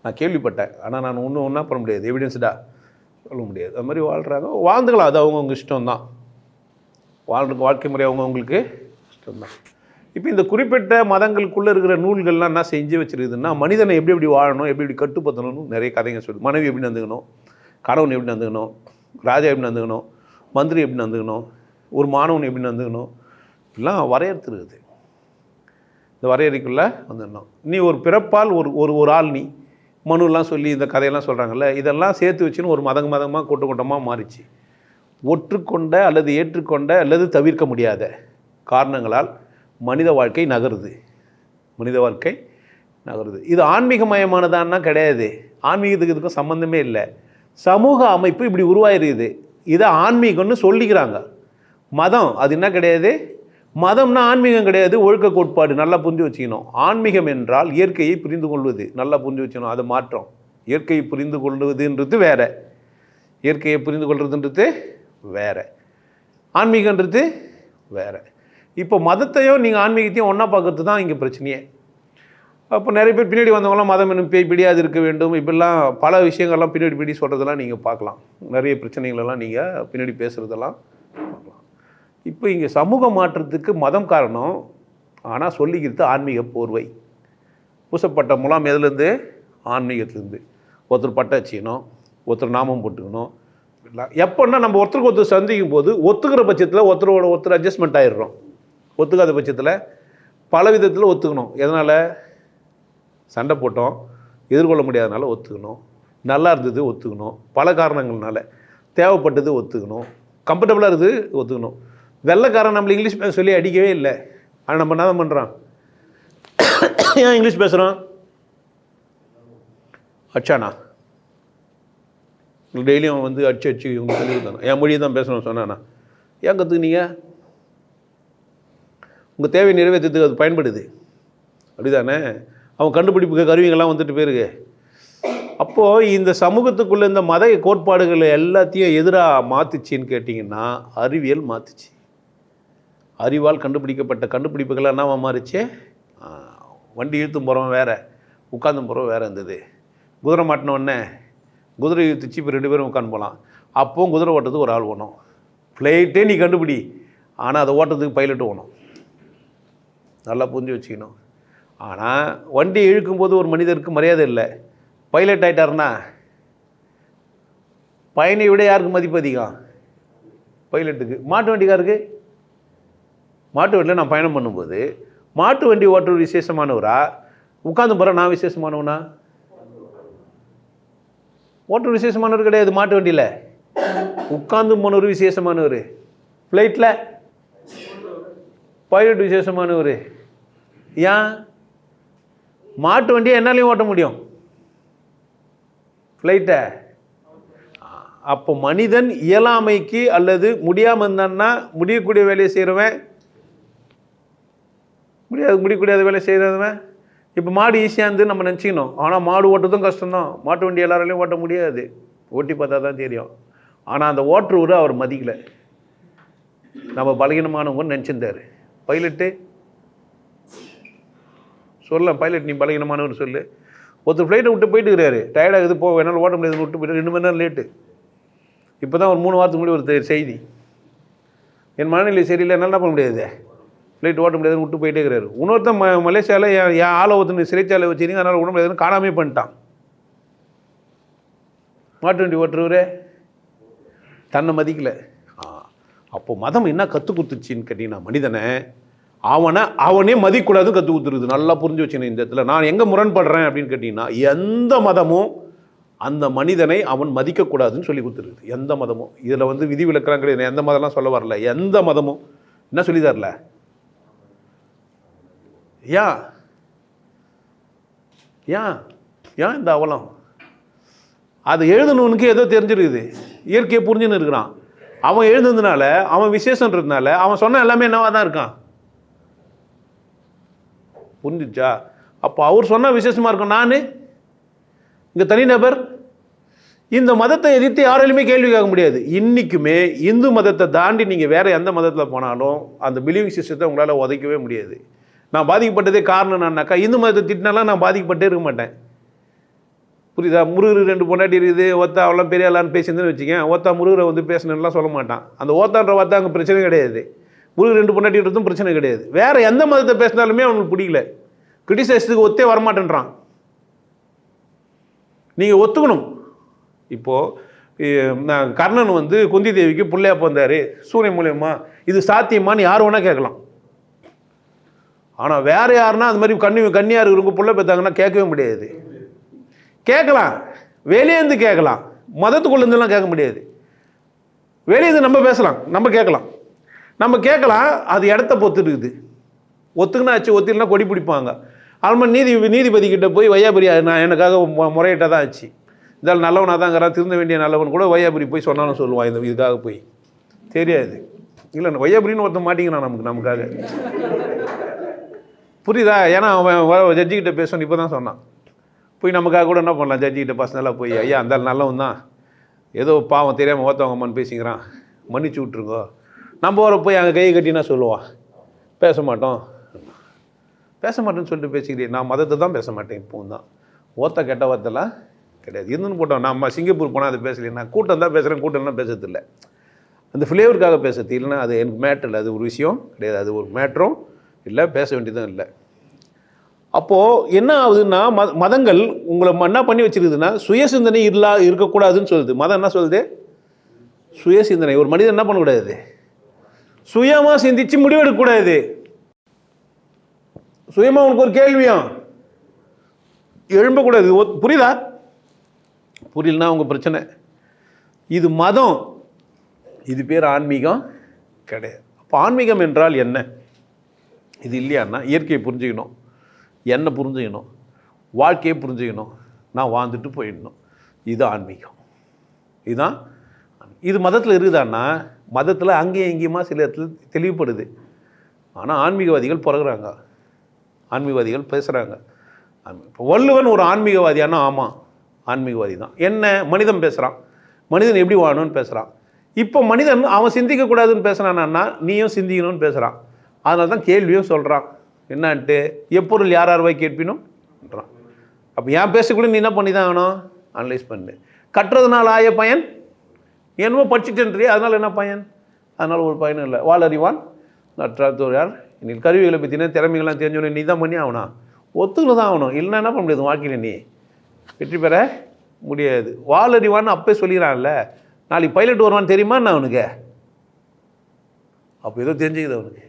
Speaker 1: நான் கேள்விப்பட்டேன். ஆனால் நான் ஒன்றா பண்ண முடியாது, எவிடன்ஸ்டாக சொல்ல முடியாது. அது மாதிரி வாழ்கிறாங்க, வாழ்ந்துக்கலாம், அது அவங்கவுங்க இஷ்டம்தான். வாழ்க்கை முறை அவங்கவுங்களுக்கு இஷ்டம்தான். இப்போ இந்த குறிப்பிட்ட மதங்களுக்குள்ளே இருக்கிற நூல்கள்லாம் என்ன செஞ்சு வச்சுருக்குதுன்னா, மனிதனை எப்படி எப்படி வாழணும், எப்படி எப்படி கட்டுப்படுத்தணும்னு நிறைய கதைங்க சொல்லுது. மனைவி எப்படி நடந்துக்கணும், கணவன் எப்படி நடந்துக்கணும், ராஜா எப்படி நடந்துக்கணும், மந்திரி எப்படி நடந்துக்கணும், ஒரு மாணவன் எப்படி நடந்துக்கணும், இப்படிலாம் வரையறுத்துருக்குது. இந்த வரையறைக்குள்ளே வந்துடணும். நீ ஒரு பிறப்பால் ஒரு ஆள், நீ மனுலாம் சொல்லி இந்த கதையெல்லாம் சொல்கிறாங்கல்ல, இதெல்லாம் சேர்த்து வச்சுன்னு ஒரு மதமாக கூட்டமாக மாறிச்சு. ஒற்றுக்கொண்ட அல்லது ஏற்றுக்கொண்ட அல்லது தவிர்க்க முடியாத காரணங்களால் மனித வாழ்க்கை நகருது. இது ஆன்மீகமயமானதான்னா கிடையாது. ஆன்மீகத்துக்கு இதுக்கும் சம்மந்தமே இல்லை. சமூக அமைப்பு இப்படி உருவாயிருக்குது, இதை ஆன்மீகம்னு சொல்லிக்கிறாங்க. மதம் அது என்ன கிடையாது, மதம்னா ஆன்மீகம் கிடையாது, ஒழுக்க கோட்பாடு. நல்லா புரிஞ்சு வச்சுக்கணும். ஆன்மீகம் என்றால் இயற்கையை புரிந்து கொள்வது, நல்லா புரிஞ்சு வச்சுக்கணும். அதை மாற்றம். இயற்கையை புரிந்து கொள்வதுன்றது வேற, இயற்கையை புரிந்து கொள்வதுன்றது வேற. ஆன்மீகன்றது வேறு. இப்போ மதத்தையும் நீங்கள் ஆன்மீகத்தையும் ஒன்றா பார்க்கறது தான் இங்கே பிரச்சனையே. அப்போ நிறைய பேர் பின்னாடி வந்தவங்களாம் மதம் என்னும் பேய் பிடியாது இருக்க வேண்டும், இப்படிலாம் பல விஷயங்கள்லாம் பின்னாடி சொல்கிறதெல்லாம் நீங்கள் பார்க்கலாம். நிறைய பிரச்சனைகளெல்லாம் நீங்கள் பின்னாடி பேசுகிறதெல்லாம் பார்க்கலாம். இப்போ இங்கே சமூக மாற்றத்துக்கு மதம் காரணம், ஆனால் சொல்லிக்கிறது ஆன்மீக போர்வை. பூசப்பட்ட முலாம் எதுலேருந்து? ஆன்மீகத்துலேருந்து. ஒருத்தர் பட்டை வச்சுக்கணும், ஒருத்தர் நாமம் போட்டுக்கணும். எப்போன்னா நம்ம ஒருத்தருக்கு ஒருத்தர் சந்திக்கும் போது ஒத்துக்கிற பட்சத்தில் ஒருத்தர் அட்ஜஸ்ட்மெண்ட் ஆகிடுறோம். ஒத்துக்காத பட்சத்தில் பல விதத்தில் ஒத்துக்கணும். எதனால்? சண்டை போட்டோம், எதிர்கொள்ள முடியாதனால ஒத்துக்கணும், நல்லா இருந்தது ஒத்துக்கணும், பல காரணங்கள்னால தேவைப்பட்டது ஒத்துக்கணும், கம்ஃபர்டபுளாக இருக்குது ஒத்துக்கணும். வெள்ளைக்காரன் நம்மளை இங்கிலீஷ் பேச சொல்லி அடிக்கவே இல்லை, ஆனால் நம்ம என்ன பண்ணுறான்? ஏன் இங்கிலீஷ் பேசுகிறோம்? அச்சானா டெய்லியும் வந்து அடிச்சு இவங்க சொல்லியிருந்தானே என் மொழியை தான் பேசணும் சொன்னானா? ஏன் கற்றுக்குனீங்க? உங்கள் தேவை நிறைவேற்றத்துக்கு அது பயன்படுது, அப்படி தானே? அவன் கண்டுபிடிப்பு கருவிகள்லாம் வந்துட்டு போயிருக்கு. அப்போது இந்த சமூகத்துக்குள்ளே இந்த மத கோட்பாடுகள் எல்லாத்தையும் எதிராக மாற்றுச்சின்னு கேட்டிங்கன்னா அறிவியல் மாற்றுச்சு. அறிவால் கண்டுபிடிக்கப்பட்ட கண்டுபிடிப்புகள் என்னவா மாறிச்சு? வண்டி இழுத்தும் போகிறவன் வேறு, உட்காந்தும் போகிறவன் வேறு இருந்தது. குதிரை மாட்டினோடனே குதிரை இழுத்துச்சு, இப்போ 2 பேரும் உட்காந்து போகலாம். அப்போவும் குதிரை ஓட்டுறதுக்கு ஒரு ஆள் வேணும். ஃப்ளைட்டே நீ கண்டுபிடி, ஆனால் அதை ஓட்டுறதுக்கு பைலட்டு வேணும். நல்லா புரிஞ்சு வச்சுக்கணும். ஆனால் வண்டி இழுக்கும்போது ஒரு மனிதருக்கு மரியாதை இல்லை. பைலட் ஆகிட்டாருன்னா பயனை விட யாருக்கு மதிப்பு அதிகம்? பைலட்டுக்கு. மாட்டு வண்டிக்காருக்கு, மாட்டு வண்டியில் நான் பயணம் பண்ணும்போது மாட்டு வண்டி ஓட்டுற விசேஷமானவரா, உட்காந்து போகிற நான் விசேஷமானவனா? ஓட்டுற விசேஷமானவர் கிடையாது. மாட்டு வண்டியில் உட்காந்து போனவர் விசேஷமானவர், ஃப்ளைட்டில் பைலட் விசேஷமானவர். ஏன்? மாட்டு வண்டியை என்னாலையும் ஓட்ட முடியும், ஃப்ளைட்டை. அப்போ மனிதன் இயலாமைக்கு அல்லது முடியாமல் இருந்தான்னா முடியக்கூடிய வேலையை செய்கிறவன், முடியக்கூடாத வேலை செய்கிறவன். இப்போ மாடு ஈஸியாக இருந்து நம்ம நினச்சிக்கணும், ஆனால் மாடு ஓட்டுறதும் கஷ்டம்தான். மாட்டு வண்டி எல்லாராலையும் ஓட்ட முடியாது, ஓட்டி பார்த்தா தான் தெரியும். ஆனால் அந்த ஓட்டுறவர் அவர் மதிக்கலை, நம்ம பலகீனமானவங்கன்னு நினச்சிருந்தார். பைலட்டு சொல்ல, பைலட் நீ பலகீனமானவர் சொல்லு. ஒருத்தர் ஃப்ளைட்டை விட்டு போயிட்டு இருக்கிறாரு, டயர்டாகுது, என்னால் ஓட்ட முடியாதுன்னு விட்டு போயிட்டு 2 மணி நேரம் லேட்டு. இப்போ தான் ஒரு 3 வாரத்துக்கு முன்னாடி ஒரு செய்தி, என் மனநிலை சரியில்லை, என்னால் என்ன பண்ண முடியாது, ஃப்ளைட் ஓட்ட முடியாதுன்னு விட்டு போயிட்டே இருக்கிறாரு. இன்னொருத்தன் மலேசியாவில் என் ஆளை ஒருத்தன் சிறைச்சாலை வச்சுருங்க, அதனால் விட முடியாதுன்னு காணாமே பண்ணிட்டான். மாட்டு வண்டி ஓட்டுறவரே தன்னை மதிக்கலை. அப்போ மதம் என்ன கற்றுக் கொடுத்துச்சின்னு கேட்டிங்கன்னா, மனிதனை அவனே மதிக்கூடாதுன்னு கற்றுக் கொடுத்துருது. நல்லா புரிஞ்சு வச்சுக்கணும். இந்த இடத்துல நான் எங்கே முரண்படுறேன் அப்படின்னு கேட்டிங்கன்னா, எந்த மதமும் அந்த மனிதனை அவன் மதிக்கக்கூடாதுன்னு சொல்லி கொடுத்துருது. எந்த மதமும் இதில் வந்து விதி விலக்கெல்லாம் கிடையாது. எந்த மதம்லாம் சொல்ல வரல. எந்த மதமும் என்ன சொல்லி தரல. ஏன் ஏன் ஏன் இந்த அவலம்? அது எழுதணுனுக்கு ஏதோ தெரிஞ்சிருக்குது, இயற்கையை புரிஞ்சுன்னு இருக்கிறான். அவன் எழுதுனதுனால, அவன் விசேஷன்றதுனால அவன் சொன்ன எல்லாமே என்னவா தான் இருக்கான். புரிஞ்சிச்சா? அப்போ அவர் சொன்ன விசேஷமாக இருக்கும். நான் இங்கே தனிநபர் இந்த மதத்தை எதிர்த்து யாராலுமே கேள்வி கேட்க முடியாது. இன்றைக்குமே இந்து மதத்தை தாண்டி நீங்கள் வேறு எந்த மதத்தில் போனாலும் அந்த பிலீவிங் சிஸ்டத்தை உங்களால் உதைக்கவே முடியாது. நான் பாதிக்கப்பட்டதே காரணம் என்னன்னாக்கா, இந்து மதத்தை திட்டினாலாம் நான் பாதிக்கப்பட்டே இருக்க மாட்டேன். புரியுதா? முருகர் 2 பொண்டாட்டி இருக்குது, ஒத்தா அவெல்லாம் பெரிய ஆளான்னு பேசியிருந்தேன்னு வச்சுக்கேன், ஓத்தா முருகரை வந்து பேசணும்லாம் சொல்ல மாட்டான். அந்த ஓத்தான்ற வார்த்தை அங்கே பிரச்சனை கிடையாது. முருகர் 2 பொண்டாட்டின்றதும் பிரச்சனை கிடையாது. வேறு எந்த மதத்தை பேசினாலுமே அவனுக்கு பிடிக்கல, கிரிட்டிசைஸுக்கு ஒத்தே வரமாட்டேன்றான். நீங்கள் ஒத்துக்கணும். இப்போது நான் கர்ணன் வந்து குந்தி தேவிக்கு பிள்ளையா பிறந்தார் சூரியன் மூலியமா, இது சாத்தியமானு யார் வேணால் கேட்கலாம். ஆனால் வேறு யாருன்னா அது மாதிரி கன்னியாக இருக்கிறவங்க பிள்ளை பெற்றாங்கன்னா கேட்கவே முடியாது. கேட்கலாம், வெளியேந்து கேட்கலாம், மதத்துக்குள்ளேருந்துலாம் கேட்க முடியாது. வெளியேந்து நம்ம பேசலாம், நம்ம கேட்கலாம். அது இடத்த பொறுத்து இருக்குது. ஒத்துக்குன்னா ஆச்சு, ஒத்துக்கலாம் கொடி பிடிப்பாங்க. அதுமாதிரி நீதிபதிக்கிட்ட போய் வையாபுரி நான் எனக்காக முறையிட்டால் தான் ஆச்சு, இதால் நல்லவனாக தாங்கிறான், திருந்த வேண்டிய நல்லவன் கூட வையாபுரி போய் சொன்னாலும் சொல்லுவான். இதுக்காக போய் தெரியாது இல்லை, வையாபுரின்னு ஒருத்தன் மாட்டிங்கிறான் நமக்காக. புரியுதா? ஏன்னா அவன் ஜட்ஜிக்கிட்ட பேசணும் இப்போ தான் சொன்னான். போய் நமக்காக கூட என்ன பண்ணலாம், ஜட்ஜிக்கிட்ட பர்சனலாக போய், ஐயா அந்த நல்லவன் தான், ஏதோ பாவம் தெரியாமல் ஓத்தவங்கம்மான்னு பேசிக்கிறான், மன்னிச்சு விட்ருங்கோ, நம்ம வர போய் அங்கே கையை கட்டினா சொல்லுவான் பேச மாட்டோம், பேச மாட்டேன்னு சொல்லிட்டு பேசிக்கிறேன். நான் மதத்தை தான் பேச மாட்டேன் இப்போவும் தான். ஓத்த கெட்ட வார்த்தைலாம் கிடையாது. இருந்துன்னு போட்டோம். நம்ம சிங்கப்பூர் போனால் அது பேசலையே, நான் கூட்டம் தான் பேசுகிறேன், கூட்டம்லாம் பேசுறதில்லை. அந்த ஃப்ளேவருக்காக பேசுறது இல்லைன்னா அது எனக்கு மேட்ரு இல்லை, அது ஒரு விஷயம் கிடையாது, அது ஒரு மேட்ரும் இல்லை, பேச வேண்டியதும் இல்லை. அப்போது என்ன ஆகுதுன்னா மதங்கள் உங்களை என்ன பண்ணி வச்சுருக்குதுன்னா சுயசிந்தனை இருக்கக்கூடாதுன்னு சொல்லுது. மதம் என்ன சொல்லுது? சுயசிந்தனை. ஒரு மனிதன் என்ன பண்ணக்கூடாது? சுயமாக சிந்திச்சு முடிவெடுக்கக்கூடாது. சுயமாக உனக்கு ஒரு கேள்வியும் எழும்பக்கூடாது. புரியுதா? புரியலன்னா உங்கள் பிரச்சனை. இது மதம், இது பேர் ஆன்மீகம் கிடையாது. அப்போ ஆன்மீகம் என்றால் என்ன? இது இல்லையான்னா இயற்கையை புரிஞ்சுக்கணும், என்னை புரிஞ்சுக்கணும், வாழ்க்கையை புரிஞ்சுக்கணும், நான் வாழ்ந்துட்டு போயிடணும். இது ஆன்மீகம். இதுதான். இது மதத்தில் இருக்குதான்னா மதத்தில் அங்கேயும் எங்கேயுமா சில இடத்துல தெளிவுபடுது. ஆனால் ஆன்மீகவாதிகள் பிறகுறாங்க, ஆன்மீகவாதிகள் பேசுகிறாங்க. இப்போ வள்ளுவன் ஒரு ஆன்மீகவாதியானா ஆமாம் ஆன்மீகவாதி தான். என்ன மனிதன் பேசுகிறான், மனிதன் எப்படி வாழணும்னு பேசுகிறான். இப்போ மனிதன் அவன் சிந்திக்கக்கூடாதுன்னு பேசுகிறான்னா நீயும் சிந்திக்கணும்னு பேசுகிறான். அதனால தான் கேள்வியும் சொல்கிறான். என்னான்ட்டு எப்பொருள் யார் யார்வாய் கேட்பினும்ன்றான். அப்போ ஏன் பேசக்கூட நீ என்ன பண்ணி தான் ஆகணும்? அனலைஸ் பண்ணு. கட்டுறதுனால ஆய பயன் என்னமோ படிச்சுட்டேன்றி, அதனால் என்ன பயன்? அதனால் ஒரு பயனும் இல்லை. வாழறிவான் நற்றார். இன்னைக்கு கருவிகளை பற்றின திறமைகள்லாம் தெரிஞ்சோன்னு நீ தான் பண்ணி ஆகணும், ஒத்துக்கிட்டு தான் ஆகணும். இல்லைன்னா என்ன பண்ண முடியாது? வாழ்க்கையில் நீ வெற்றி பெற முடியாது. வாழறிவான்னு அப்பே சொல்லிக்கிறான்ல, நாளைக்கு பைலட் வருவான்னு தெரியுமா என்ன அவனுக்கு? அப்போ ஏதோ தெரிஞ்சுக்குது அவனுக்கு.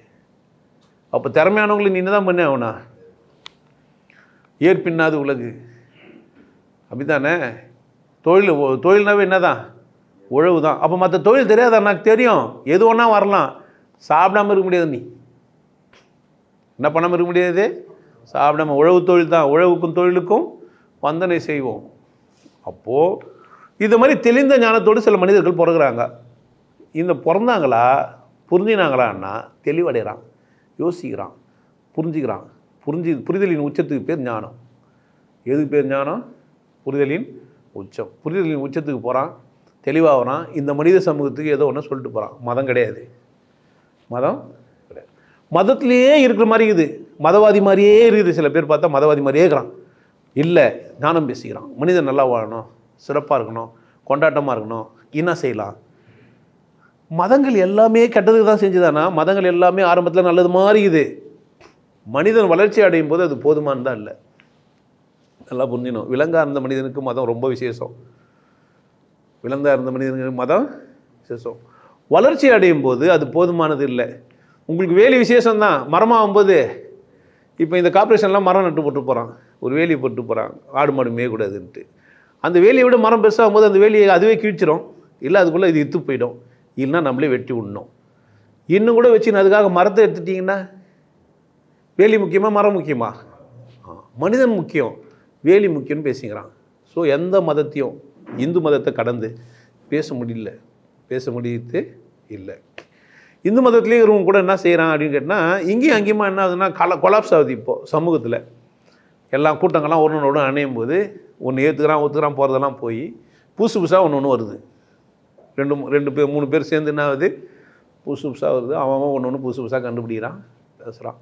Speaker 1: அப்போ திறமையானவங்களுக்கு நீ என்ன தான் பண்ணி ஆகணும்? ஏற்பின்னாது உலகு, அப்படித்தானே? தொழில்னாவே என்ன தான்? உழவு தான். அப்போ மற்ற தொழில் தெரியாத எனக்கு தெரியும், எது ஒன்றா வரலாம், சாப்பிடாமல் இருக்க முடியாது. நீ என்ன பண்ணாமல் இருக்க முடியாது? சாப்பிடாம. உழவு தொழில் தான், உழவுக்கும் தொழிலுக்கும் வந்தனை செய்வோம். அப்போது இது மாதிரி தெளிந்த ஞானத்தோடு சில மனிதர்கள் பிறகுறாங்க. இந்த பிறந்தாங்களா புரிஞ்சினாங்களான்னா தெளிவடைகிறான், யோசிக்கிறான், புரிஞ்சுக்கிறான். புரிதலின் உச்சத்துக்கு பேர் ஞானம். எதுக்கு பேர் ஞானம்? புரிதலின் உச்சம். புரிதலின் உச்சத்துக்கு போகிறான், தெளிவாகிறான். இந்த மனித சமூகத்துக்கு ஏதோ ஒன்று சொல்லிட்டு போகிறான். மதம் கிடையாது, மதம் கிடையாது. மதத்திலேயே இருக்கிற மாதிரி இருக்குது, மதவாதி மாதிரியே இருக்குது. சில பேர் பார்த்தா மதவாதி மாதிரியே இருக்கிறான். இல்லை, ஞானம் பேசிக்கிறான். மனிதன் நல்லா வாழணும், சிறப்பாக இருக்கணும், கொண்டாட்டமாக இருக்கணும், என்ன செய்யலாம்? மதங்கள் எல்லாமே கெட்டதுக்கு தான் செஞ்சுதானா? மதங்கள் எல்லாமே ஆரம்பத்தில் நல்லது மாதிரி இது. மனிதன் வளர்ச்சி அடையும் போது அது போதுமானதான் இல்லை. நல்லா புரிஞ்சிடணும். விலங்கா இருந்த மனிதனுக்கு மதம் ரொம்ப விசேஷம். விலங்கா இருந்த மனிதனுக்கு மதம் விசேஷம். வளர்ச்சி அடையும் போது அது போதுமானது இல்லை. உங்களுக்கு வேலி விசேஷம்தான். மரமாகும்போது இப்போ இந்த கார்பரேஷன்லாம் மரம் நட்டு போட்டு போகிறான், ஒரு வேலியை போட்டு போகிறான், ஆடு மாடு மேயக்கூடாதுன்ட்டு. அந்த வேலியை விட மரம் பெருசாகும் போது அந்த வேலியை அதுவே கிழிச்சிடும், இல்லை அதுக்குள்ளே இது இத்து போயிடும், இல்லைன்னா நம்மளே வெட்டி விடணும். இன்னும் கூட வச்சுன்னு அதுக்காக மரத்தை எடுத்துட்டிங்கன்னா வேலி முக்கியமாக மரம் முக்கியமா? மனிதன் முக்கியம், வேலி முக்கியம்னு பேசிக்கிறான். ஸோ எந்த மதத்தையும் இந்து மதத்தை கடந்து பேச முடியுது இல்லை. இந்து மதத்துலேயே இருக்கிறவங்க கூட என்ன செய்கிறான் அப்படின்னு கேட்டால் இங்கேயும் அங்கேயுமா என்ன ஆகுதுன்னா கொலாப்ஸ் ஆகுது. இப்போது சமூகத்தில் எல்லா கூட்டங்கள்லாம் ஒன்று அணையும் போது ஒன்று ஒத்துக்கிறான் போகிறதெல்லாம் போய் புதுசாக ஒன்று வருது. ரெண்டு பேர் 3 பேர் சேர்ந்து என்ன ஆகுது? புதுசாக வருது. அவன் ஒன்று புதுசாக கண்டுபிடிக்கிறான், பேசுகிறான்.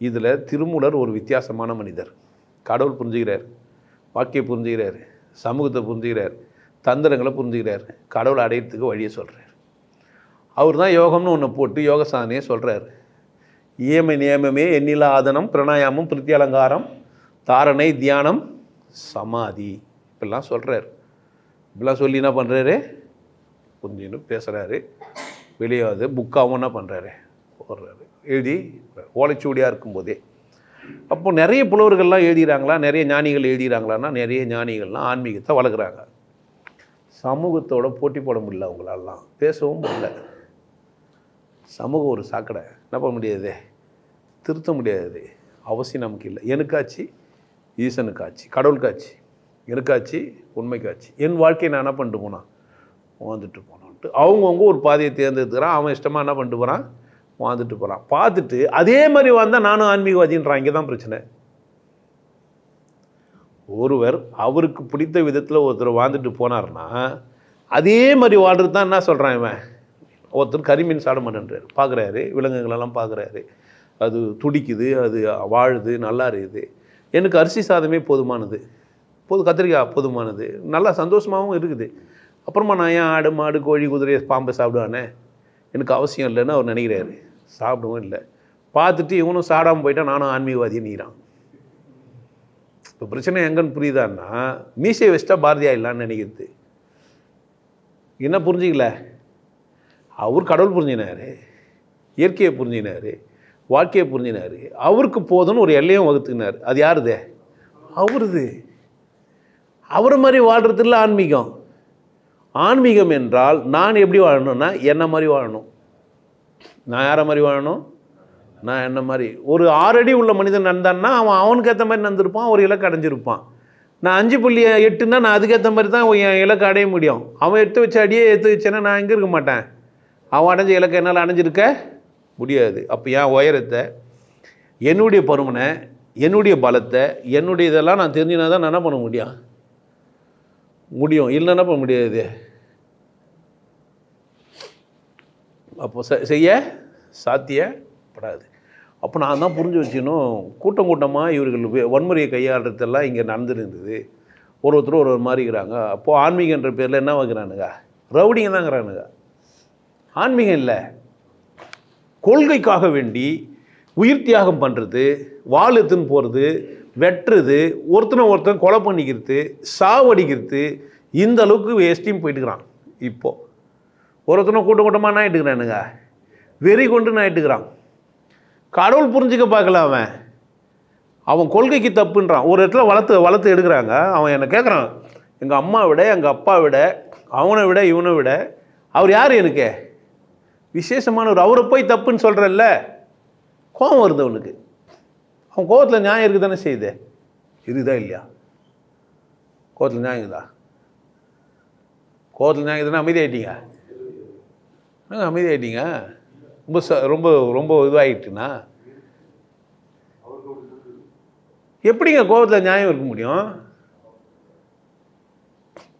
Speaker 1: இதில் திருமூலர் ஒரு வித்தியாசமான மனிதர். கடவுள் புரிஞ்சுக்கிறார், வாக்கியை புரிஞ்சுக்கிறார், சமூகத்தை புரிஞ்சுக்கிறார், தந்திரங்களை புரிஞ்சுக்கிறார், கடவுளை அடையிறதுக்கு வழியை சொல்கிறார். அவர் தான் யோகம்னு ஒன்று போட்டு யோக சாதனையை சொல்கிறார். நியமமே எண்ணிலா ஆதனம், பிரணாயாமம், பிரித்தியலங்காரம், தாரணை, தியானம், சமாதி, இப்படிலாம் சொல்கிறார். இப்படிலாம் சொல்லி என்ன பண்ணுறாரு? புரிஞ்சுன்னு பேசுகிறாரு. வெளியாவது புக்காகவும் என்ன பண்ணுறாரு? போடுறாரு, எழுதி ஓலைச்சுவடியாக இருக்கும்போதே. அப்போ நிறைய புலவர்கள்லாம் எழுதுகிறாங்களா, நிறைய ஞானிகள் எழுதுகிறாங்களான்னா நிறைய ஞானிகள்லாம் ஆன்மீகத்தை வளர்க்குறாங்க. சமூகத்தோட போட்டி போட முடியல, அவங்களாலாம் பேசவும் முடியல. சமூகம் ஒரு சாக்கடை, என்ன பண்ண முடியாது, திருத்த முடியாது. அவசியம் நமக்கு இல்லை. எனக்காச்சு, ஈசனுக்காச்சு, கடவுளுக்காச்சு, எனக்காச்சு, உண்மைக்காச்சு. என் வாழ்க்கையை நான் என்ன பண்ணிட்டு போனான்? வாழ்ந்துட்டு போனான்ட்டு அவங்கவுங்க ஒரு பாதையை தேர்ந்தெடுத்துக்கிறான். அவன் இஷ்டமாக என்ன பண்ணிட்டு போகிறான்? வாழ்ந்துட்டு போகிறான். பார்த்துட்டு அதே மாதிரி வந்தால் நானும் ஆன்மீகவாதின்றான். இங்கே தான் பிரச்சனை. ஒருவர் அவருக்கு பிடித்த விதத்தில் ஒருத்தர் வாழ்ந்துட்டு போனார்னா அதே மாதிரி வாழ்றது தான் என்ன சொல்கிறான் இவன்? ஒருத்தர் கரிமீன் சாப்பிட மாட்டேன்றார். பார்க்குறாரு, விலங்குகளெல்லாம் பார்க்குறாரு, அது துடிக்குது, அது வாழுது, நல்லா இருக்குது. எனக்கு அரிசி சாதமே போதுமானது, கத்திரிக்காய் போதுமானது, நல்லா சந்தோஷமாகவும் இருக்குது. அப்புறமா நான் ஏன் ஆடு மாடு கோழி குதிரை பாம்பை சாப்பிடுவானே, எனக்கு அவசியம் இல்லைன்னு அவர் நினைக்கிறாரு. சாப்பிடவும் இல்லை. பார்த்துட்டு இவனும் சாப்பிடாமல் போயிட்டா நானும் ஆன்மீகவாதியை நீறான். இப்போ பிரச்சனை எங்கன்னு புரியுதான்னா, மீசையை வச்சுட்டா பாரதியா இல்லான்னு நினைக்கிறது. என்ன புரிஞ்சிக்கல? அவர் கடவுள் புரிஞ்சினார், இயற்கையை புரிஞ்சினார், வாழ்க்கையை புரிஞ்சினார். அவருக்கு போதுன்னு ஒரு எல்லையும் வகுத்துக்கினார். அது யாருது? அவருது. அவரை மாதிரி வாழ்கிறதுல ஆன்மீகம். ஆன்மீகம் என்றால் நான் எப்படி வாழணும்னா என்ன மாதிரி வாழணும். நான் யாரை மாதிரி வாழணும்? நான் என்ன மாதிரி. ஒரு 6 அடி உள்ள மனிதன் நடந்தான்னா அவனுக்கு ஏற்ற மாதிரி நடந்திருப்பான், ஒரு இலக்கு அடைஞ்சிருப்பான். நான் 5.8ன்னா நான் அதுக்கேற்ற மாதிரி தான் என் இலக்கு அடைய முடியும். அவன் எடுத்து வச்ச அடியே எடுத்து வச்சேன்னா நான் எங்கே இருக்க மாட்டேன். அவன் அடைஞ்ச இலக்கை என்னால் அடைஞ்சிருக்க முடியாது. அப்போ என் உயரத்தை, என்னுடைய பருமனை, என்னுடைய பலத்தை, என்னுடைய இதெல்லாம் நான் தெரிஞ்சினா தான் நான் என்ன பண்ண முடியும். இல்லைன்னா பண்ண முடியாது. அப்போ செய்ய சாத்தியப்படாது. அப்போ நான் தான் புரிஞ்சு வச்சுக்கணும். கூட்டமாக இவர்கள் வன்முறையை கையாளுறதெல்லாம் இங்கே நடந்துருந்தது. ஒருத்தரும் ஒரு மாதிரி இருக்கிறாங்க. அப்போது ஆன்மீகன்ற பேரில் என்ன வைக்கிறானுங்க? ரவுடிங்க தான்ங்கிறானுங்க. ஆன்மீகம் இல்லை. கொள்கைக்காக வேண்டி உயிர் தியாகம் பண்ணுறது, வாள் எடுத்துன்னு போகிறது, வெட்டுறது, ஒருத்தன் கொலை பண்ணிக்கிறது, சாவடிக்கிறது, இந்த அளவுக்கு எஸ்டீம் போயிட்டுக்கிறான். இப்போது ஒருத்தனை கூட்டமாக நாயிட்டுக்கிறானுங்க, வெறி கொண்டு நாயிட்டுக்கிறான். கடவுள் புரிஞ்சிக்க பார்க்கல. அவன் கொள்கைக்கு தப்புன்றான். ஒரு இடத்துல வளர்த்து எடுக்கிறாங்க. அவன் என்னை கேட்குறான், எங்கள் அம்மா விட, எங்கள் அப்பா விட, அவனை விட, இவனை விட அவர் யார் எனக்கு விசேஷமானவர். அவரை போய் தப்புன்னு சொல்கிறல்ல, கோபம் வருது அவனுக்கு. அவன் கோபத்தில் நியாயம் இருக்குது தானே செய்யுது. இருக்குதா இல்லையா? கோபத்தில் நியாயம் இருக்குதா? கோபத்தில் நியாயம் இருக்குதுன்னா அமைதியாயிட்டீங்க. அமைதியாயிட்டீங்க. ரொம்ப ரொம்ப இதுவாகிட்டுனா எப்படிங்க கோபத்தில் நியாயம் இருக்க முடியும்?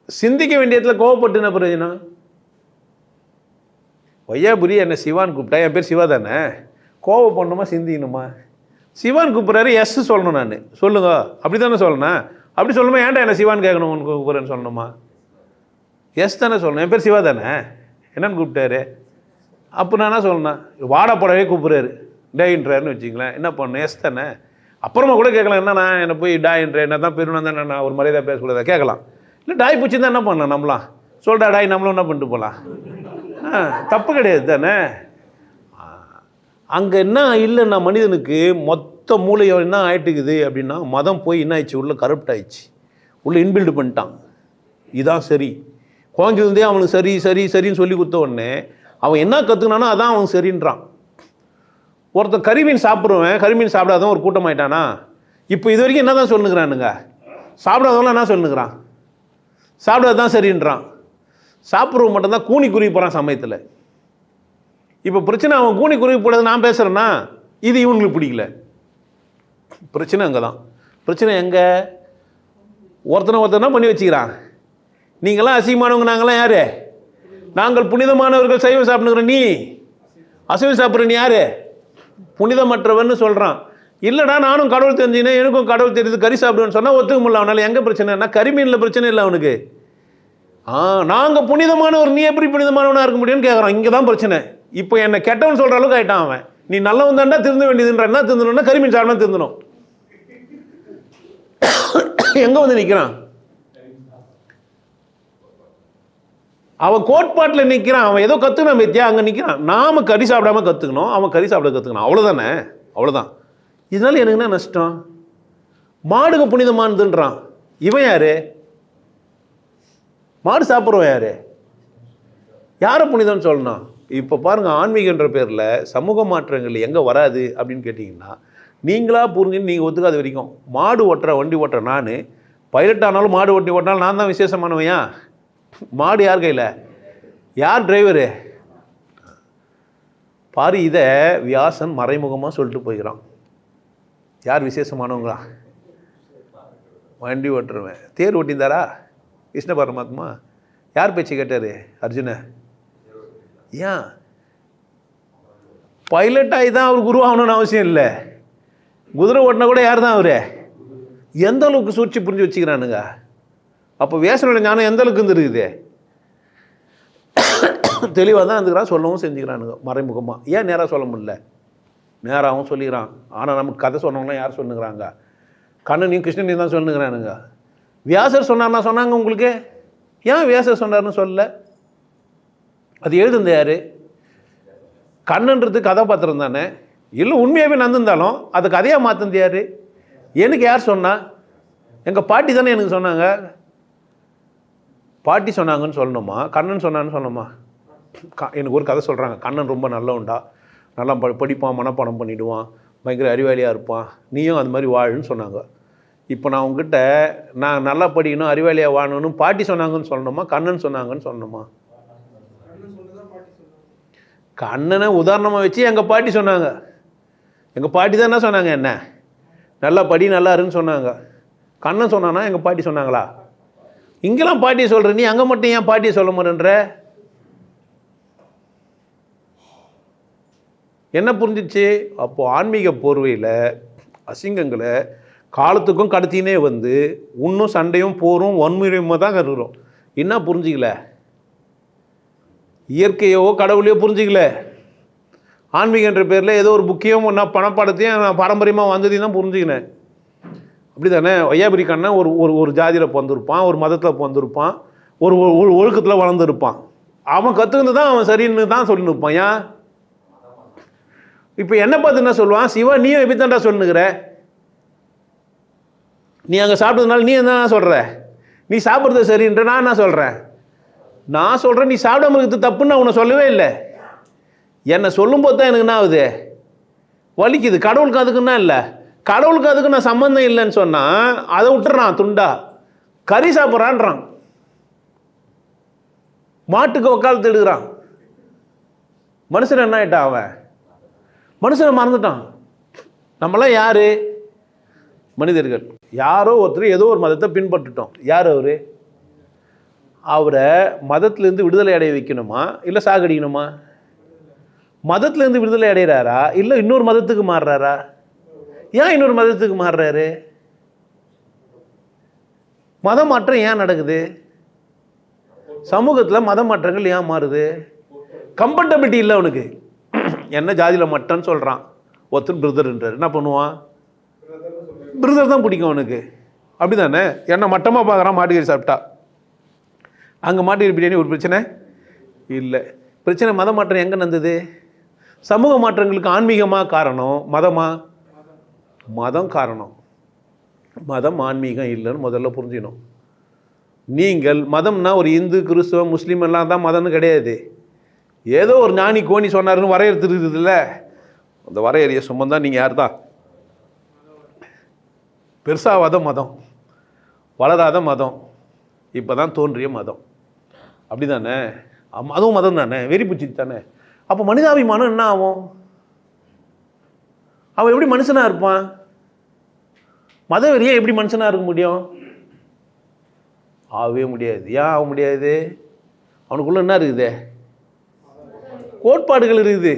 Speaker 1: சிந்திக்க வேண்டியதில் கோபப்பட்டு என்ன பிரயோஜனம்? வையாபுரி என்னை சிவான் கூப்பிட்டா, என் பேர் சிவா தானே, கோபம் பண்ணணுமா சிந்திக்கணுமா? சிவான் கூப்பிட்றாரு, எஸ் சொல்லணும். நான் சொல்லுங்க அப்படி தானே சொல்லணும். அப்படி சொல்லணுமா? ஏன்டா என்ன சிவான் கேட்கணும், உனக்கு கூப்பிட்றேன்னு சொல்லணுமா? எஸ் தானே சொல்லணும். என் பேர் சிவா தானே, என்னன்னு கூப்பிட்டாரு. அப்போ நான் என்ன சொல்லணும்? வாடப்படவே கூப்பிட்றாரு, டேயின்றாருன்னு வச்சிங்களேன், என்ன பண்ணணும்? எஸ் தானே. அப்புறமா கூட கேட்கலாம், என்ன நான் என்னை போய் டாயின்றேன், என்ன தான் பெருனா தான் நான் ஒரு மரியாதை பேசக்கூடாதா கேட்கலாம். இல்லை டாய் பூச்சி தான் என்ன பண்ணலாம், நம்மளாம் சொல்கிறா டாய், நம்மளும் என்ன பண்ணிட்டு போகலாம். தப்பு கிடையாது தானே. அங்கே என்ன இல்லைன்னா மனிதனுக்கு மொத்த மூளையோ என்ன ஆகிட்டுக்குது அப்படின்னா, மதம் போய் என்ன ஆயிடுச்சு, உள்ளே கரப்ட் ஆயிடுச்சு, உள்ளே இன்பில்டு பண்ணிட்டான். இதான் சரி. குழந்தைந்தே அவனுக்கு சரி சரி சரின்னு சொல்லி கொடுத்த உடனே அவன் என்ன கற்றுக்கினானோ அதான் அவன் சரின்றான். ஒருத்தன் கரிமீன் சாப்பிடுவேன், கரிமீன் சாப்பிடாதவன் ஒரு கூட்டமாயிட்டானா. இப்போ இது வரைக்கும் என்ன தான் சொல்லுங்கிறானுங்க? சாப்பிடாதவங்களாம் என்ன சொல்லுங்கிறான்? சாப்பிடாது தான் சரின்றான். சாப்பிட்றவங்க மட்டும்தான் கூனி குருவி போகிறான் சமயத்தில். இப்போ பிரச்சனை அவன் கூனி குருவி போடுறது நான் பேசுகிறேன்னா இது இவங்களுக்கு பிடிக்கல. பிரச்சனை அங்கே தான். பிரச்சனை எங்கே? ஒருத்தனை பண்ணி வச்சுக்கிறான். நீங்களாம் அசிங்கமானவங்க, நாங்களாம் யார்? நாங்கள் புனிதமானவர்கள், சைவம் சாப்பிடுங்கிறோம். நீ அசைவம் சாப்பிட்ற, நீ யார்? புனிதமற்றவன்னு சொல்கிறான். இல்லைடா நானும் கடவுள் தெரிஞ்சுனேன், எனக்கும் கடவுள் தெரியுது, கறி சாப்பிடுவேன்னு சொன்னால் ஒத்துக்க முடியல அவனால். எங்கே பிரச்சனைனா கரிமீனில் பிரச்சனை இல்லை அவனுக்கு. நாங்கள் புனிதமானவர், நீ எப்படி புனிதமானவனாக இருக்க முடியும்னு கேட்குறான். இங்கே தான் பிரச்சனை. இப்போ என்னை கெட்டவன் சொல்கிற அளவுக்கு ஆகிட்டான் அவன். நீ நல்லவன் தாண்டா திருந்த வேண்டியதுன்ற, என்ன திருந்தணும்னா கரிமீன் சாப்பிடணும் திருந்தணும். எங்கே வந்து நிற்கிறான் அவன்? கோட்பாட்டில் நிற்கிறான் அவன். ஏதோ கற்றுக்கணும் பத்தியா, அங்கே நிற்கிறான். நாம் கறி சாப்பிடாம கற்றுக்கணும், அவன் கறி சாப்பிட கற்றுக்கணும். அவ்வளோதானே, அவ்வளோதான். இதனால எனக்கு என்ன நஷ்டம்? மாடுக புனிதமானதுன்றான். இவன் யாரு? மாடு சாப்பிட்றவன் யாரு? யாரை புனிதம்னு சொல்லணும்? இப்போ பாருங்கள், ஆன்மீகன்ற பேரில் சமூக மாற்றங்கள் எங்கே வராது அப்படின்னு கேட்டிங்கன்னா, நீங்களாக புரிஞ்சுன்னு நீங்கள் ஒத்துக்காத வரைக்கும். மாடு ஓட்டுற, வண்டி ஓட்டுற நான், பைலட் ஆனாலும் மாடு ஓட்டினாலும் நான் தான் விசேஷமானவையா? மாடு யார் கையில்? யார் டிரைவரு? பாரு, இதை வியாசன் மறைமுகமாக சொல்லிட்டு போய்கிறான். யார் விசேஷமானவங்களா? வண்டி ஓட்டுருவேன். தேர் ஓட்டிந்தாரா கிருஷ்ண பரமாத்மா? யார் பேச்சு கேட்டார்? அர்ஜுன. ஏன் பைலட் ஆகி தான் அவருக்கு உருவாகணும்னு அவசியம் இல்லை. குதிரை ஓட்டினா கூட யார் தான் அவர்? எந்த அளவுக்கு சூழ்ச்சி புரிஞ்சு வச்சுக்கிறானுங்க. அப்போ வியாசனோட ஞானம் எந்த அளவுக்கு இருந்துருக்குது? தெளிவாக தான் இருந்துக்கிறான், சொல்லவும் செஞ்சுக்கிறானுங்க மறைமுகமாக. ஏன் நேராக சொல்ல முடியல? நேராகவும் சொல்லிக்கிறான். ஆனால் நமக்கு கதை சொன்னவங்களாம் யார் சொல்லுங்கிறாங்க? கண்ணனையும் கிருஷ்ணனையும் தான் சொல்லுங்கிறானுங்க. வியாசர் சொன்னார்னா சொன்னாங்க உங்களுக்கு? ஏன் வியாசர் சொன்னார்னு சொல்லலை? அது எழுதுந்த யார்? கண்ணன்றது கதாபாத்திரம் தானே. இல்லை உண்மையாகவே நடந்திருந்தாலும் அது கதையாக மாற்றினது யார்? எனக்கு யார் சொன்னா? எங்கள் பாட்டி தானே எனக்கு சொன்னாங்க. பாட்டி சொன்னாங்கன்னு சொல்லணுமா, கண்ணன் சொன்னான்னு சொல்லணுமா? எனக்கு ஒரு கதை சொல்கிறாங்க. கண்ணன் ரொம்ப நல்லவன்டா, நல்லா படிப்பான், மனப்பாடம் பண்ணிவிடுவான், பயங்கர அறிவாளியாக இருப்பான், நீயும் அது மாதிரி வாழுன்னு சொன்னாங்க. இப்போ நான் உங்ககிட்ட நான் நல்லா படிக்கணும், அறிவாளியாக வாழணும்னு பாட்டி சொன்னாங்கன்னு சொல்லணுமா, கண்ணன் சொன்னாங்கன்னு சொல்லணுமா? கண்ணனை உதாரணமாக வச்சு எங்கள் பாட்டி சொன்னாங்க. எங்கள் பாட்டி தான் என்ன சொன்னாங்க? என்ன நல்லா படி, நல்லா இருன்னு சொன்னாங்க. கண்ணன் சொன்னானா எங்கள் பாட்டி சொன்னாங்களா? இங்கெல்லாம் பாட்டியை சொல்கிற நீ, அங்கே மட்டும் ஏன் பாட்டியை சொல்ல மாட்டேன்ற? என்ன புரிஞ்சிச்சு? அப்போது ஆன்மீக போர்வையில் அசிங்கங்களை காலத்துக்கும் கடத்தினே வந்து இன்னும் சண்டையும் போரும் வன்முறையுமா தான் கருதுகிறோம். என்ன புரிஞ்சிக்கல? இயற்கையோ கடவுளையோ புரிஞ்சிக்கல. ஆன்மீகன்ற பேரில் ஏதோ ஒரு புக்கையும் நான் பணப்பாடத்தையும் நான் பாரம்பரியமாக வந்ததையும் தான் புரிஞ்சுக்கினேன். அப்படி தானே? வையாபுரி கண்ணன் ஒரு ஒரு ஒரு ஜாதியில் பிறந்திருப்பான், ஒரு மதத்தில் பிறந்திருப்பான், ஒரு ஒழுக்கத்தில் வளர்ந்துருப்பான். அவன் கற்றுக்கிட்டு தான் அவன் சரின்னு தான் சொல்லின்னு இருப்பான். ஏன் இப்போ என்ன பார்த்து என்ன சொல்லுவான்? சிவா நீயும் எப்படி தான்டா சொல்லுங்கிற? நீ அங்கே சாப்பிட்டதுனால நீ என்ன சொல்கிற? நீ சாப்பிட்றது சரின்ற நான் என்ன சொல்கிறேன்? நான் சொல்கிறேன் நீ சாப்பிடாம இருக்கிறது தப்புன்னு நான் உன்னை சொல்லவே இல்லை. என்னை சொல்லும்போது தான் எனக்கு என்ன ஆகுது? வலிக்குது. கடவுளுக்கு அதுக்குன்னா இல்லை, கடவுளுக்கு அதுக்கு நான் சம்மந்தம் இல்லைன்னு சொன்னால் அதை விட்டுறான். துண்டா கறி சாப்பிட்றான்றான், மாட்டுக்கு வக்காலத்து எடுக்கிறான். மனுஷன் என்ன ஆயிட்டான்? அவன் மனுஷனை மறந்துட்டான். நம்மளாம் யார்? மனிதர்கள். யாரோ ஒருத்தர் ஏதோ ஒரு மதத்தை பின்பற்றுட்டோம். யார் அவர்? அவரை மதத்திலேருந்து விடுதலை அடைய வைக்கணுமா இல்லை சாகடிக்கணுமா? மதத்திலேருந்து விடுதலை அடைகிறாரா இல்லை இன்னொரு மதத்துக்கு மாறுறாரா? ஏன் இன்னொரு மதத்துக்கு மாறுறாரு? மத மாற்றம் ஏன் நடக்குது? சமூகத்தில் மத மாற்றங்கள் ஏன் மாறுது? கம்ஃபர்டபிலிட்டி இல்லை அவனுக்கு. என்ன ஜாதியில் மட்டன்னு சொல்கிறான் ஒருத்தர், பிரதர்ன்றார். என்ன பண்ணுவான்? பிரதர் தான் பிடிக்கும் அவனுக்கு. அப்படி தானே? என்ன மட்டமாக பார்க்குறான். மாட்டுக்கறி சாப்பிட்டா அங்கே மாட்டுக்கறி பிரியாணி ஒரு பிரச்சனை இல்லை. பிரச்சனை மத மாற்றம் எங்கே நடந்தது? சமூக மாற்றங்களுக்கு ஆன்மீகமாக காரணம், மதமா? மதம் காரணம். மதம் ஆன்மீகம் இல்லைன்னு முதல்ல புரிஞ்சிக்கணும். நீங்கள் மதம்னா ஒரு இந்து, கிறிஸ்துவ, முஸ்லீம் எல்லாம் தான் மதம்னு கிடையாது. ஏதோ ஒரு ஞானி கோணி சொன்னாருன்னு வரையறுத்துருக்குது இல்லை, அந்த வரையறைய சுமந்தான் நீங்கள் யார் தான்? பெருசாவாத மதம், வளராத மதம், இப்போ தான் தோன்றிய மதம். அப்படி தானே? அதுவும் மதம் தானே, வெறி பிடிச்சிட்டு தானே. அப்போ மனிதாபிமானம் என்ன ஆகும்? அவன் எப்படி மனுஷனாக இருப்பான்? மத வெறியே எப்படி மனுஷனாக இருக்க முடியும்? ஆகவே முடியாது. ஏன் ஆக முடியாது? அவனுக்குள்ள என்ன இருக்குது? கோட்பாடுகள் இருக்குது,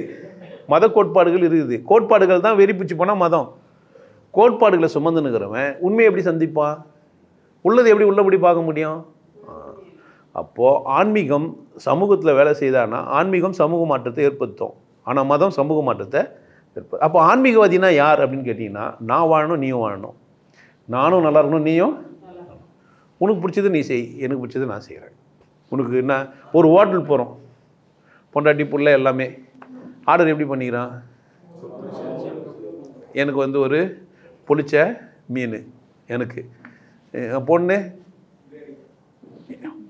Speaker 1: மத கோட்பாடுகள் இருக்குது. கோட்பாடுகள் தான் வெறி பிடிச்சி போனால் மதம். கோட்பாடுகளை சுமந்துனுக்கிறவன் உண்மையை எப்படி சந்திப்பான்? உள்ளது எப்படி உள்ளபடி பார்க்க முடியும்? அப்போது ஆன்மீகம் சமூகத்தில் வேலை செய்தான்னா ஆன்மீகம் சமூக மாற்றத்தை ஏற்படுத்தும், ஆனால் மதம் சமூக மாற்றத்தை ஏற்படுத்தும். அப்போ ஆன்மீகவாதினா யார் அப்படின்னு கேட்டிங்கன்னா, நான் வாழணும் நீயும் வாழணும், நானும் நல்லா இருக்கணும் நீயும், உனக்கு பிடிச்சது நீ செய், எனக்கு பிடிச்சது நான் செய்கிறேன். உனக்கு என்ன, ஒரு ஹோட்டல் போகிறோம், பொண்டாட்டி புள்ள எல்லாமே ஆர்டர் எப்படி பண்ணிக்கிறான்? எனக்கு வந்து ஒரு பொளிச்ச மீன், எனக்கு பொண்ணு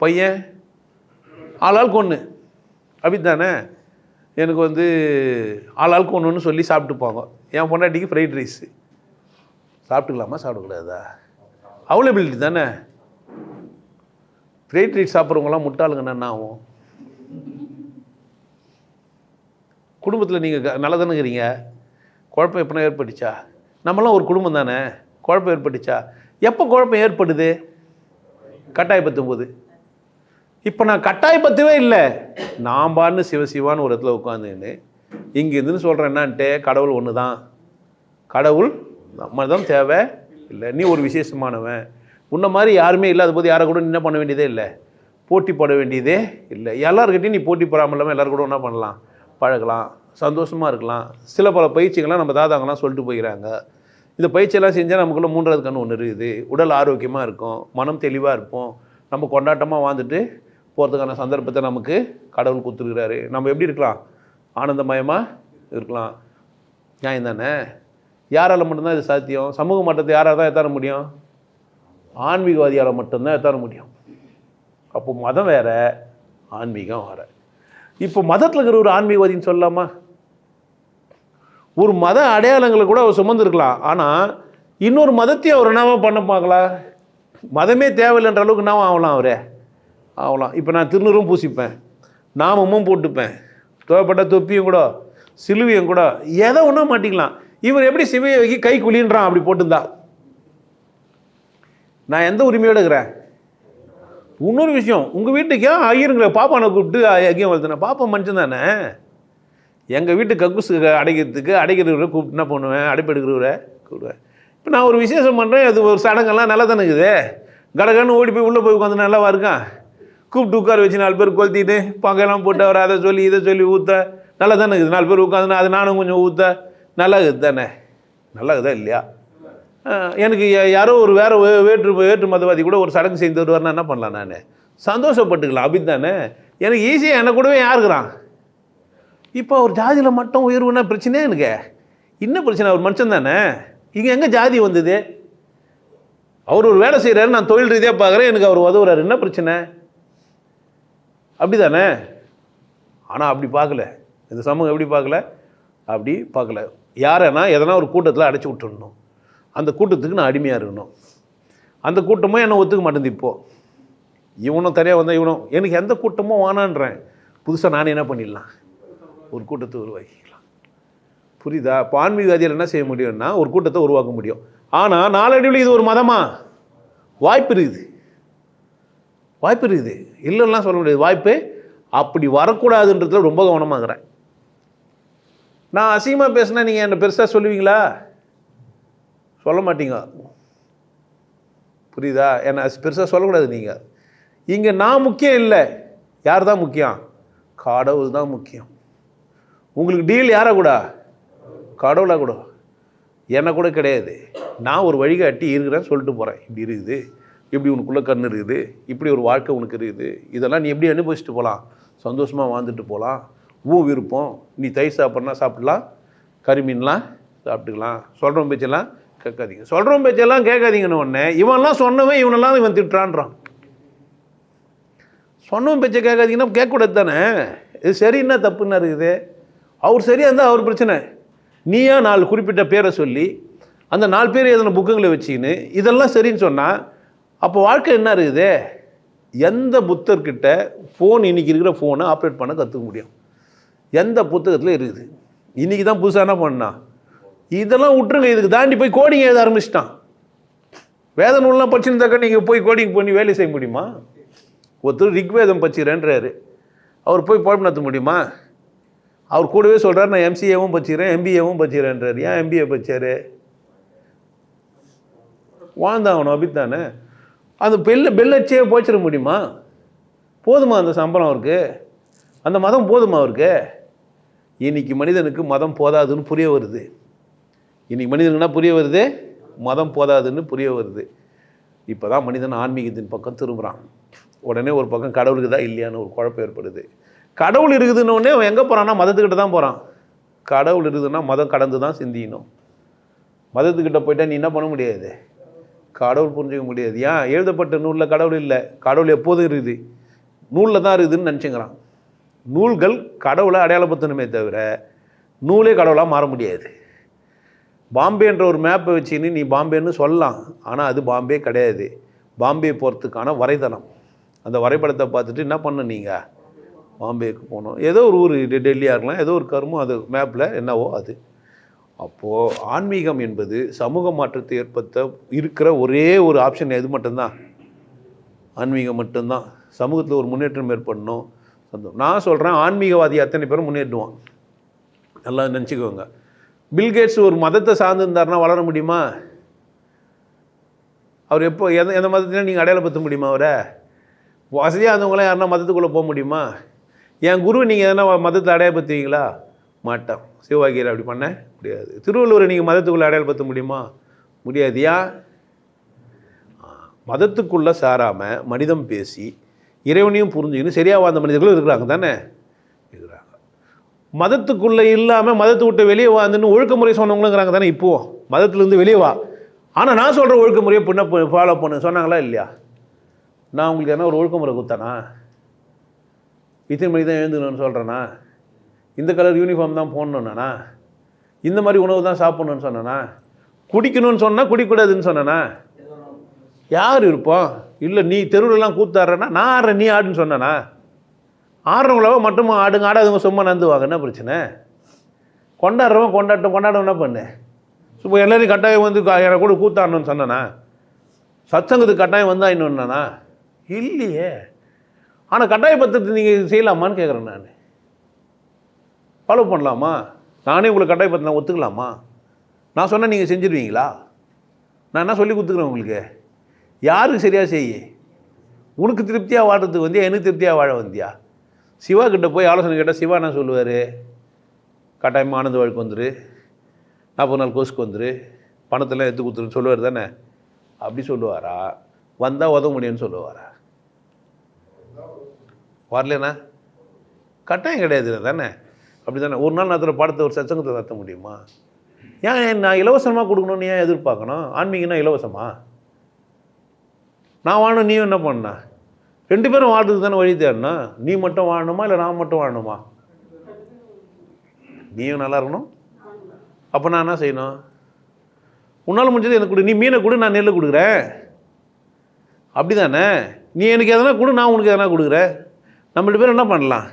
Speaker 1: பையன் ஆளாளுக்கு ஒன்று, அப்படி தானே? எனக்கு வந்து ஆளாளுக்கு ஒன்று சொல்லி சாப்பிட்டுப்பாங்க. என் பொண்டாட்டிக்கு ஃப்ரைட் ரைஸு சாப்பிட்டுக்கலாமா சாப்பிடக்கூடாதா? அவைலபிலிட்டி தானே. ஃப்ரைட் ரைஸ் சாப்பிட்றவங்களாம் முட்டாளுங்கன்னா என்ன ஆகும்? குடும்பத்தில் நீங்கள் நல்லா தானே இருக்கிறீங்க, குழப்பம் எப்போனா ஏற்பட்டுச்சா? நம்மளாம் ஒரு குடும்பம் தானே, குழப்பம் ஏற்பட்டுச்சா? எப்போ குழப்பம் ஏற்படுது? கட்டாயப்படுத்தும் போது. இப்போ நான் கட்டாயப்படுத்தவே இல்லை, நான் பான்னு சிவசிவான்னு ஒரு இடத்துல உட்காந்துன்னு இங்கே இருந்துன்னு சொல்கிறேன் என்னான்ட்டு, கடவுள் ஒன்று தான், கடவுள் மதம் தேவை இல்லை, நீ ஒரு விசேஷமானவன், உன்ன மாதிரி யாருமே இல்லாத போது யாரை கூட என்ன பண்ண வேண்டியதே இல்லை, போட்டி போட வேண்டியதே இல்லை. எல்லாருக்கிட்டையும் நீ போட்டி போடாமல் இல்லாமல் எல்லோரும் கூட என்ன பண்ணலாம், பழகலாம், சந்தோஷமாக இருக்கலாம். சில பல பயிற்சிகள்லாம் நம்ம தாதாங்கலாம் சொல்லிட்டு போயிடறாங்க. இந்த பயிற்சியெல்லாம் செஞ்சால் நமக்குள்ளே மூன்றாவது கண் ஒன்று இருக்குது. உடல் ஆரோக்கியமாக இருக்கும், மனம் தெளிவாக இருப்போம், நம்ம கொண்டாட்டமாக வாழ்ந்துட்டு போகிறதுக்கான சந்தர்ப்பத்தை நமக்கு கடவுள் கொடுத்துருக்கிறாரு. நம்ம எப்படி இருக்கலாம், ஆனந்தமயமாக இருக்கலாம். நியாயம் தானே? யாரால் மட்டும்தான் இது சாத்தியம்? சமூக மாற்றத்தை யாரால் தான் எத்தார முடியும்? ஆன்மீகவாதியால் மட்டும்தான் எத்தார முடியும். அப்போ மதம் வேற, ஆன்மீகம் வேற. இப்போ மதத்தில் இருக்கிற ஒரு ஆன்மீகவாதின்னு சொல்லலாமா? ஒரு மத அடையாளங்களை கூட அவர் சுமந்துருக்கலாம். ஆனால் இன்னொரு மதத்தையும் அவர் என்னவா பண்ண பார்க்கலாம்? மதமே தேவையில்லைன்ற அளவுக்கு என்னவா ஆகலாம்? அவரே ஆகலாம். இப்போ நான் திருநூறும் பூசிப்பேன், நாமமும் போட்டுப்பேன், தேவைப்பட்ட தொப்பியும் கூட, சிலுவையும் கூட, எதை ஒன்றும் மாட்டிக்கலாம். இவர் எப்படி சிவையை வைக்கி கை குழின்றான் அப்படி போட்டுருந்தா? நான் எந்த உரிமையோடு இருக்கிறேன்? இன்னொரு விஷயம், உங்கள் வீட்டுக்கு ஐயருங்களை பாப்பானை கூப்பிட்டு ஐயம் வளர்த்துனேன். பாப்பா மனுஷன் தானே. எங்கள் வீட்டு கக்கூசு அடைக்கிறவரை கூப்பிட்டு என்ன பண்ணுவேன், அடைப்பெடுக்கிறவரை கூப்பிடுவேன். இப்போ நான் ஒரு விசேஷம் பண்ணுறேன், அது ஒரு சடங்கெல்லாம் நல்லா தானே இருக்குது. கடகன்னு ஓடி போய் உள்ளே போய் உட்காந்து நல்லாவா இருக்கான்? கூப்பிட்டு உட்கார வச்சு 4 பேர் கொளுத்திட்டு பங்கெல்லாம் போட்டு அவர் அதை சொல்லி இதை சொல்லி ஊற்ற நல்லா தானே இருக்குது. 4 பேர் உட்காந்துனா அது நானும் கொஞ்சம் ஊற்ற நல்லா இருக்குது தானே? நல்லா இருக்குதா இல்லையா? எனக்கு யாரோ ஒரு வேற்று மதவாதி கூட ஒரு சடங்கு செய்து வருவார்னா என்ன பண்ணலாம்? நான் சந்தோஷப்பட்டுக்கலாம், அப்படி தானே? எனக்கு ஈஸியாக என்னை கூடவே யாருக்குறான். இப்போ ஒரு ஜாதியில் மட்டும் உயர்வுன்னா பிரச்சனையே எனக்கு என்ன பிரச்சனை? அவர் மனுஷன் தானே. இங்கே எங்கே ஜாதி வந்தது? அவர் ஒரு வேலை செய்கிறாரு, நான் தொழில் ரீதியாக பார்க்குறேன், எனக்கு அவர் உதவுறாரு, என்ன பிரச்சனை? அப்படி தானே? ஆனால் அப்படி பார்க்கல இந்த சமூகம். எப்படி பார்க்கல? அப்படி பார்க்கல. யாரைனா எதனா ஒரு கூட்டத்தில் அடைச்சி விட்டுடணும், அந்த கூட்டத்துக்கு நான் அடிமையாக இருக்கணும். அந்த கூட்டமும் என்னை ஒத்துக்க மாட்டேங்குது. இப்போது இவனும் தனியாக வந்தால் இவனும் எனக்கு எந்த கூட்டமும் வானான்றேன். புதுசாக நானே என்ன பண்ணிடலாம், ஒரு கூட்டத்தை உருவாக்கிக்கலாம். புரியுதா? இப்போ ஆன்மீகவாதிகள் என்ன செய்ய முடியும்னா ஒரு கூட்டத்தை உருவாக்க முடியும். ஆனால் நாளடைவில் இது ஒரு மதமா? வாய்ப்பு இருக்குது, வாய்ப்பு இருக்குது, இல்லைன்னா சொல்ல முடியாது. வாய்ப்பு அப்படி வரக்கூடாதுன்றதுல ரொம்ப கவனமாகறேன். நான் அசிங்கமாக பேசினா நீங்கள் என்னை பெருசாக சொல்லுவீங்களா? சொல்ல மாட்டீங்க. புரியுதா? என்னை பெருசாக சொல்லக்கூடாது. நீங்கள் இங்கே நான் முக்கியம் இல்லை. யார் தான் முக்கியம்? கடவுள் தான் முக்கியம். உங்களுக்கு டீல் யாரை கூட? கடவுளாக கூட, என்னை கூட கிடையாது. நான் ஒரு வழிகாட்டி இருக்கிறேன்னு சொல்லிட்டு போகிறேன். இப்படி இருக்குது, இப்படி உனக்குள்ளே கண் இருக்குது, இப்படி ஒரு வாழ்க்கை உனக்கு இருக்குது, இதெல்லாம் நீ எப்படி அனுபவிச்சுட்டு போகலாம், சந்தோஷமாக வாழ்ந்துட்டு போகலாம், விருப்பம். நீ தயிர் சாப்பிட்றனா சாப்பிடலாம், கறிமீன்லாம் சாப்பிட்டுக்கலாம், சொல்கிறவன் பேச்செல்லாம் கேட்காதீங்க. சொல்கிறவன் பேச்செல்லாம் கேட்காதீங்கன்னு ஒன்று இவன்லாம் சொன்னவன் இவனெல்லாம் இவன் திட்டுறான்றான். சொன்னவன் பேச்சை கேட்காதீங்கன்னா கேட்கக்கூடாது தானே? இது சரின்னா தப்புன்னா இருக்குது. அவர் சரியாக இருந்தால் அவர் பிரச்சனை. நீயா 4 குறிப்பிட்ட பேரை சொல்லி அந்த 4 பேர் எதனா புக்குங்களை வச்சுக்கின்னு இதெல்லாம் சரின்னு சொன்னால் அப்போ வாழ்க்கை என்ன இருக்குது? எந்த புத்தர்கிட்ட ஃபோன் இன்றைக்கி இருக்கிற ஃபோனை ஆப்ரேட் பண்ண கற்றுக்க முடியும்? எந்த புத்தகத்தில் இருக்குது? இன்றைக்கி தான் புதுசாக என்ன பண்ணா? இதெல்லாம் விட்டுருங்க. இதுக்கு தாண்டி போய் கோடிங் எழுத ஆரம்பிச்சிட்டான். வேத நூல்லாம் படிச்சுருந்தாக்கா நீங்கள் போய் கோடிங் பண்ணி வேலை செய்ய முடியுமா? ஒருத்தர் ரிக்வேதம் படிச்சுக்கிறேன்றாரு, அவர் போய் பொழப்பு நடத்த முடியுமா? அவர் கூடவே சொல்கிறார் நான் எம்சிஏவும் படிச்சுக்கிறேன், எம்பிஏவும் படிச்சுக்கிறேன்றார். ஏன் எம்பிஏ படித்தார்? வாழ்ந்தாகணும், அப்படித்தானே? அந்த பெல்லச்சே போச்சிட முடியுமா? போதுமா அந்த சம்பளம் அவருக்கு? அந்த மதம் போதுமா அவருக்கு? இன்றைக்கி மனிதனுக்கு மதம் போதாதுன்னு புரிய வருது. இன்றைக்கி மனிதனுக்குன்னா புரிய வருது, மதம் போதாதுன்னு புரிய வருது. இப்போ தான் மனிதன் ஆன்மீகத்தின் பக்கம் திரும்புகிறான். உடனே ஒரு பக்கம் கடவுளுக்கு தான் இல்லையான்னு ஒரு குழப்பம் ஏற்படுது. கடவுள் இருக்குதுன்னொடனே அவன் எங்கே போகிறான்னா மதத்துக்கிட்ட தான் போகிறான். கடவுள் இருக்குதுன்னா மதம் கடந்து தான் சிந்திக்கணும். மதத்துக்கிட்ட போயிட்டால் நீ என்ன பண்ண முடியாது? கடவுள் புரிஞ்சிக்க முடியாது. ஏன்? எழுதப்பட்ட நூலில் கடவுள் இல்லை. கடவுள் எப்போதும் இருக்குது, நூலில் தான் இருக்குதுன்னு நினச்சிக்கிறான். நூல்கள் கடவுளை அடையாளப்படுத்தணுமே தவிர நூலே கடவுளாக மாற முடியாது. பாம்பேன்ற ஒரு மேப்பை வச்சுன்னு நீ பாம்பேன்னு சொல்லலாம், ஆனால் அது பாம்பே கிடையாது. பாம்பே போகிறதுக்கான வரைதளம், அந்த வரைபடத்தை பார்த்துட்டு என்ன பண்ண நீங்கள் பாம்பேக்கு போகணும். ஏதோ ஒரு ஊர், டெல்லியாக இருக்கலாம், ஏதோ ஒரு கருமம் அது மேப்பில் என்னவோ அது. அப்போது ஆன்மீகம் என்பது சமூக மாற்றத்தை ஏற்படுத்த இருக்கிற ஒரே ஒரு ஆப்ஷன் எது மட்டும்தான்? ஆன்மீகம் மட்டும்தான். சமூகத்தில் ஒரு முன்னேற்றம் ஏற்படணும். நான் சொல்கிறேன், ஆன்மீகவாதி அத்தனை பேரும் முன்னேற்றுவான். நல்லா நினச்சிக்கோங்க. பில்கேட்ஸ் ஒரு மதத்தை சார்ந்திருந்தாருன்னா வளர முடியுமா? அவர் எப்போ எந்த மதத்திலையும் நீங்கள் அடையாளப்படுத்த முடியுமா? அவரை வசதியாக இருந்தவங்களாம் யாருன்னா மதத்துக்குள்ளே போக முடியுமா? என் குரு நீங்கள் எதனா மதத்தை அடையாளப்படுத்துவீங்களா? மாட்டோம். சிவபாகியர் அப்படி பண்ண முடியாது. திருவள்ளுவரை நீங்கள் மதத்துக்குள்ளே அடையாளப்படுத்த முடியுமா? முடியாது. ஏன்? மதத்துக்குள்ளே சாராமல் மனிதம் பேசி இறைவனையும் புரிஞ்சுக்கின்னு சரியாக வாழ்ந்த மனிதர்களும் இருக்கிறாங்க தானே? இருக்கிறாங்க. மதத்துக்குள்ளே இல்லாமல் மதத்தை விட்டு வெளியே வாழ்ந்துன்னு ஒழுக்கமுறை சொன்னவங்களும் இருக்கிறாங்க தானே? இப்போது மதத்துலேருந்து வெளியே வா, ஆனால் நான் சொல்கிற ஒழுக்கமுறையை ஃபாலோ பண்ணு சொன்னாங்களா இல்லையா? நான் உங்களுக்கு என்ன ஒரு ஒழுக்கமுறை கொடுத்தானா? இத்தனை மணி தான் எழுந்துக்கணும்னு சொல்கிறேன்னா? இந்த கலர் யூனிஃபார்ம் தான் போடணுன்னா? இந்த மாதிரி உணவு தான் சாப்பிட்ணுன்னு சொன்னேன்னா? குடிக்கணும்னு சொன்னால் குடிக்கூடாதுன்னு சொன்னேன்னா? யார் இருப்போம்? இல்லை நீ தெருவிலலாம் கூத்தாடுறேன்னா நான் ஆடுறேன் நீ ஆடுன்னு சொன்னேன்னா? ஆடுறவங்களவோ மட்டும் ஆடுங்க, ஆடாதவங்க சும்மா நந்துவாங்க. என்ன பிரச்சனை? கொண்டாடுறவன் கொண்டாடுறவன் என்ன பண்ணு? சும்மா எல்லோரும் கட்டாயம் வந்து எனக்கு கூட கூத்தாடணும்னு சொன்னேன்னா? சத்சங்கத்துக்கு கட்டாயம் வந்தா இன்னொன்னா? இல்லையே. ஆனால் கட்டாயப்படுத்துறது நீங்கள் செய்யலாமான்னு கேட்குறேன். நான் ஃபாலோ பண்ணலாமா? நானே உங்களை கட்டாயப்படுத்தினா ஒத்துக்கலாமா? நான் சொன்னால் நீங்கள் செஞ்சுருவீங்களா? நான் என்ன சொல்லி கொடுத்துக்குறேன் உங்களுக்கு? யாருக்கு சரியாக செய்ய? உனக்கு திருப்தியாக வாடுறதுக்கு வந்தியா, எனக்கு திருப்தியாக வாழ வந்தியா? சிவா கிட்ட போய் ஆலோசனை கேட்டால் சிவா என்ன சொல்லுவார்? கட்டாயமாக ஆனந்த வாழ்க்கை வந்துரு, 40 நாள் கோர்ஸுக்கு வந்துரு, பணத்தெல்லாம் எடுத்து கொடுத்துருன்னு சொல்லுவார் தானே? அப்படி சொல்லுவாரா? வந்தால் உதவ முடியும்னு சொல்லுவாரா? வரலண்ணா கட்டாயம் கிடையாது தானே? அப்படி தானே? ஒரு நாள் நடத்துகிற பாடத்தை ஒரு சத்சங்கத்தை நடத்த முடியுமா? ஏன் நான் இலவசமாக கொடுக்கணும்னு ஏன் எதிர்பார்க்கணும்? ஆன்மீகம்னா இலவசமா? நான் வாழணும், நீயும் என்ன பண்ணா? 2 பேரும் வாழ்றதுக்கு தானே வழி தேடணும். நீ மட்டும் வாழணுமா இல்லை நான் மட்டும் வாழணுமா? நீயும் நல்லா இருக்கணும். அப்போ நான் என்ன செய்யணும்? உன்னால் முடிஞ்சது எனக்கு கொடு. நீ மீனை கொடு, நான் நெல் கொடுக்குறேன். அப்படி தானே? நீ எனக்கு எதனா கொடு, நான் உனக்கு எதனா கொடுக்குறேன். நம்ம 2 பேரும் என்ன பண்ணலாம்?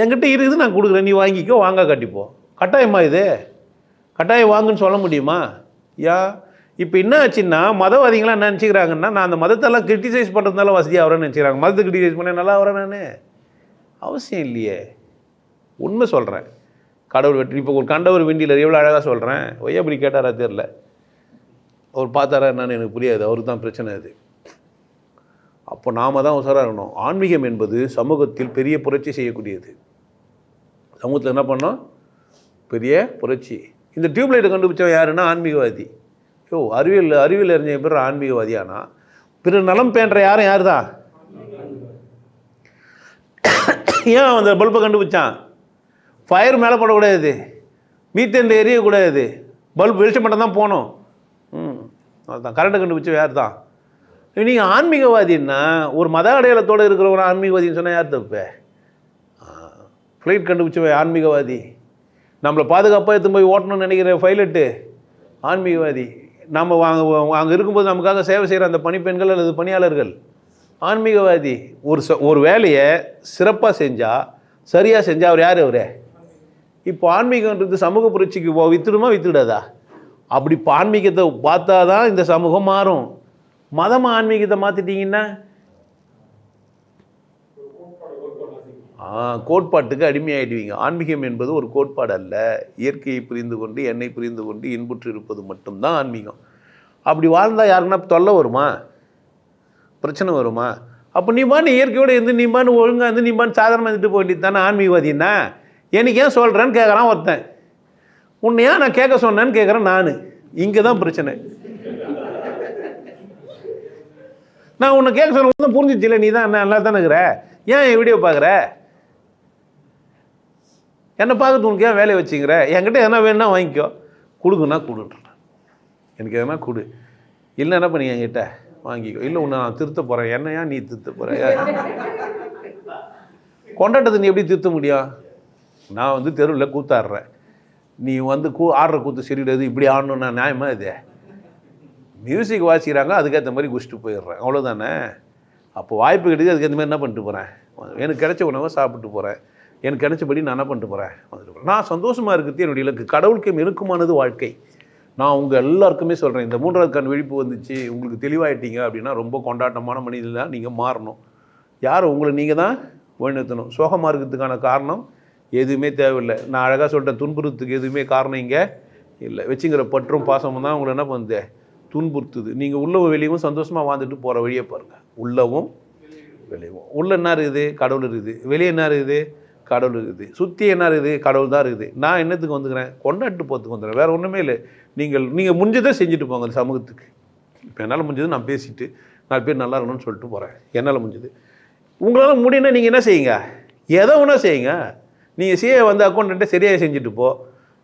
Speaker 1: என்கிட்ட இருக்குது, நான் கொடுக்குறேன், நீ வாங்கிக்கோ, வாங்க கட்டிப்போ. கட்டாயமா இது? கட்டாயம் வாங்குன்னு சொல்ல முடியுமா? இப்போ என்ன ஆச்சுன்னா, மதவாதிகளாம் என்ன நினச்சிக்கிறாங்கன்னா, நான் அந்த மதத்தெல்லாம் கிரிட்டிசைஸ் பண்ணுறதுனால வசதியாக வரேன்னு நினச்சிக்கிறாங்க. மதத்தை கிரிட்டிசைஸ் பண்ண நல்லா வரேன் நான்? அவசியம் இல்லையே. உண்மை சொல்கிறேன். கடவுள் வெற்றி. இப்போ ஒரு கண்டவர் விண்டியில் எவ்வளோ அழகாக சொல்கிறேன். ஒய்யா அப்படி கேட்டாரா தெரில, அவர் பார்த்தாரா என்னன்னு எனக்கு புரியாது. அவருக்கு தான் பிரச்சனை அது. அப்போ நாம் தான் உசாராக இருக்கணும். ஆன்மீகம் என்பது சமூகத்தில் பெரிய புரட்சி செய்யக்கூடியது. சமூகத்தில் என்ன பெரிய புரட்சி. இந்த டியூப்லைட்டை கண்டுபிடிச்சவன் யாருன்னா ஆன்மீகவாதி. அறிவியல் அறிஞ்ச பேர் ஆன்மீகவாதியானா பிற நலம் பேன்ற யார் தான்? ஏன் அந்த பல்பை கண்டுபிடிச்சான்? ஃபயர் மேலே படக்கூடாது, மீத்தேன் எரியக்கூடாது, பல்ப் வெளிச்சம் மட்டும் தான் போகணும். அதுதான் கரண்ட்டை கண்டுபிடிச்ச யார் தான்? நீங்கள் ஆன்மீகவாதின்னா ஒரு மத அடையாளத்தோடு இருக்கிறவங்க ஆன்மீகவாதின்னு சொன்னால் யார் தப்பு? ஃப்ளைட் கண்டுபிடிச்சவன் ஆன்மீகவாதி. நம்மளை பாதுகாப்பாக எடுத்து போய் ஓட்டணும்னு நினைக்கிற பைலட்டு ஆன்மீகவாதி. நம்ம அங்கே இருக்கும்போது நமக்காக சேவை செய்கிற அந்த பணிப்பெண்கள் அல்லது பணியாளர்கள் ஆன்மீகவாதி. ஒரு வேலையை சிறப்பாக செஞ்சால், சரியாக செஞ்சால் அவர் யார்? அவரே. இப்போ ஆன்மீகன்றது சமூக புரட்சிக்கு வித்துடுமா வித்துடாதா? அப்படி இப்போ ஆன்மீகத்தை பார்த்தா தான் இந்த சமூகம் மாறும். மதமாக ஆன்மீகத்தை மாற்றிட்டீங்கன்னா கோட்பாட்டுக்கு அடிமையாயிடுவீங்க. ஆன்மீகம் என்பது ஒரு கோட்பாடு அல்ல. இயற்கையை புரிந்து கொண்டு, என்னை புரிந்து கொண்டு இன்புற்று இருப்பது மட்டும்தான் ஆன்மீகம். அப்படி வாழ்ந்தால் யாருன்னா தொல்லை வருமா? பிரச்சனை வருமா? அப்போ நீ பான்னு இயற்கையோடு இருந்து, நீ பான்னு ஒழுங்காக இருந்து, நீ பான்னு சாதாரணமாக இருந்துட்டு போக வேண்டியது தானே ஆன்மீகவாதின்னா? எனக்கு ஏன் சொல்கிறேன்னு கேட்குறான் ஒருத்தன். உன்னை ஏன் நான் கேட்க சொன்னேன்னு கேட்குறேன் நான். இங்கே தான் பிரச்சனை. நான் உன்னை கேட்க சொன்ன புரிஞ்சிச்சு இல்லை? நீ தான் நல்லா தானே இருக்கிற, ஏன் என் வீடியோ பார்க்குற? என்னை பார்க்கறது உனக்கு ஏன் வேலையை வச்சுக்கிற? என்கிட்ட எதனா வேணுன்னா வாங்கிக்கோ, கொடுக்குன்னா கொடுன்றேன். எனக்கு எதனா கொடு, இல்லை என்ன பண்ணி என்கிட்ட வாங்கிக்கோ. இல்லை உன்னை நான் திருத்த போகிறேன். என்னையா நீ திருத்த போகிற? கொண்டாட்டத்தை நீ எப்படி திருத்த முடியும்? நான் வந்து தெருவில் கூத்தாடுறேன், நீ வந்து ஆடுற கூத்து சரியிடாது, இப்படி ஆடணும்னா நியாயமா? இது மியூசிக் வாசிக்கிறாங்க, அதுக்கேற்ற மாதிரி குடிச்சிட்டு போயிடுறேன், அவ்வளோதானே. அப்போ வாய்ப்பு கிடையாது, அதுக்கேற்ற மாதிரி என்ன பண்ணிட்டு போகிறேன்? எனக்கு கிடைச்ச உணவை சாப்பிட்டு போகிறேன், எனக்கு கிடைச்சபடி நான் என்ன பண்ணிட்டு போகிறேன்? வந்துட்டு போகிறேன். நான் சந்தோஷமாக இருக்கிறது என்னுடைய இலக்கு. கடவுளுக்கு நெருக்கமானது வாழ்க்கை. நான் உங்கள் எல்லாருக்குமே சொல்கிறேன், இந்த 3வது கண் விழிப்பு வந்துச்சு, உங்களுக்கு தெளிவாயிட்டீங்க அப்படின்னா ரொம்ப கொண்டாட்டமான மனிதன் தான் நீங்கள் மாறணும். யார்? உங்களை நீங்கள் தான் வழிநிறுத்தணும். சோகமாக இருக்கிறதுக்கான காரணம் எதுவுமே தேவையில்லை. நான் அழகாக சொல்லிட்டேன், துன்புறுத்துக்கு எதுவுமே காரணம் இங்கே இல்லை. வச்சுங்கிற பற்றும் பாசமும் தான் உங்களை என்ன பண்ணுது, துன்புறுத்துது. நீங்கள் உள்ளவும் வெளியவும் சந்தோஷமாக வாழ்ந்துட்டு போகிற வழியை பாருங்கள். உள்ளவும் வெளியவும். உள்ள என்ன இருக்குது, கடவுள் இருக்குது. வெளியே என்ன இருக்குது, கடவுள் இருக்குது. சுற்றி என்ன இருக்குது, கடவுள் தான் இருக்குது. நான் என்னத்துக்கு வந்துக்கிறேன், கொண்டாட்டு போகிறதுக்கு வந்துடுறேன், வேறு ஒன்றுமே இல்லை. நீங்கள் முடிஞ்சதை செஞ்சுட்டு போங்க அந்த சமூகத்துக்கு. இப்போ என்னால் முடிஞ்சது நான் பேசிவிட்டு 4 பேர் நல்லா இருக்கணும்னு சொல்லிட்டு போகிறேன். என்னால் முடிஞ்சது. உங்களால் முடியும்னா நீங்கள் என்ன செய்யுங்க, எதை ஒன்றா செய்யுங்க. நீங்கள் சிஏ வந்து அக்கௌண்ட்டை சரியாக செஞ்சுட்டு போ,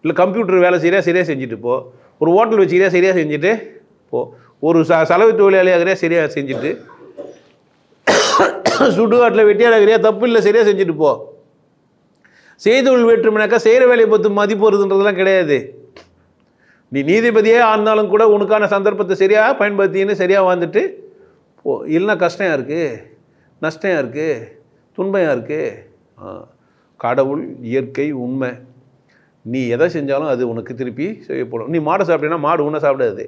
Speaker 1: இல்லை கம்ப்யூட்டர் வேலை சரியாக செஞ்சுட்டு போ, ஒரு ஹோட்டல் வச்சுக்கிறியா சரியாக செஞ்சுட்டு போ, ஒரு செலவு தொழிலாளியாகிறியா சரியாக செஞ்சுட்டு, சுடுகாட்டில் வெட்டியாராகிறியா தப்பு இல்லை சரியாக செஞ்சுட்டு போ. செய்தொழில் வேற்றுமைனாக்கா செய்கிற வேலையை பற்றி மதிப்பு வருதுன்றதுலாம் கிடையாது. நீ நீதிபதியே ஆனாலும் கூட உனக்கான சந்தர்ப்பத்தை சரியாக பயன்படுத்தின்னு சரியாக வாழ்ந்துட்டு போ. இல்லைன்னா கஷ்டம் இருக்குது, நஷ்டம் இருக்குது, துன்பம் இருக்குது. கடவுள், இயற்கை, உண்மை. நீ எதை செஞ்சாலும் அது உனக்கு திருப்பி செய்யப்படும். நீ மாடை சாப்பிட்டீங்கன்னா மாடு உன்னை சாப்பிடாது.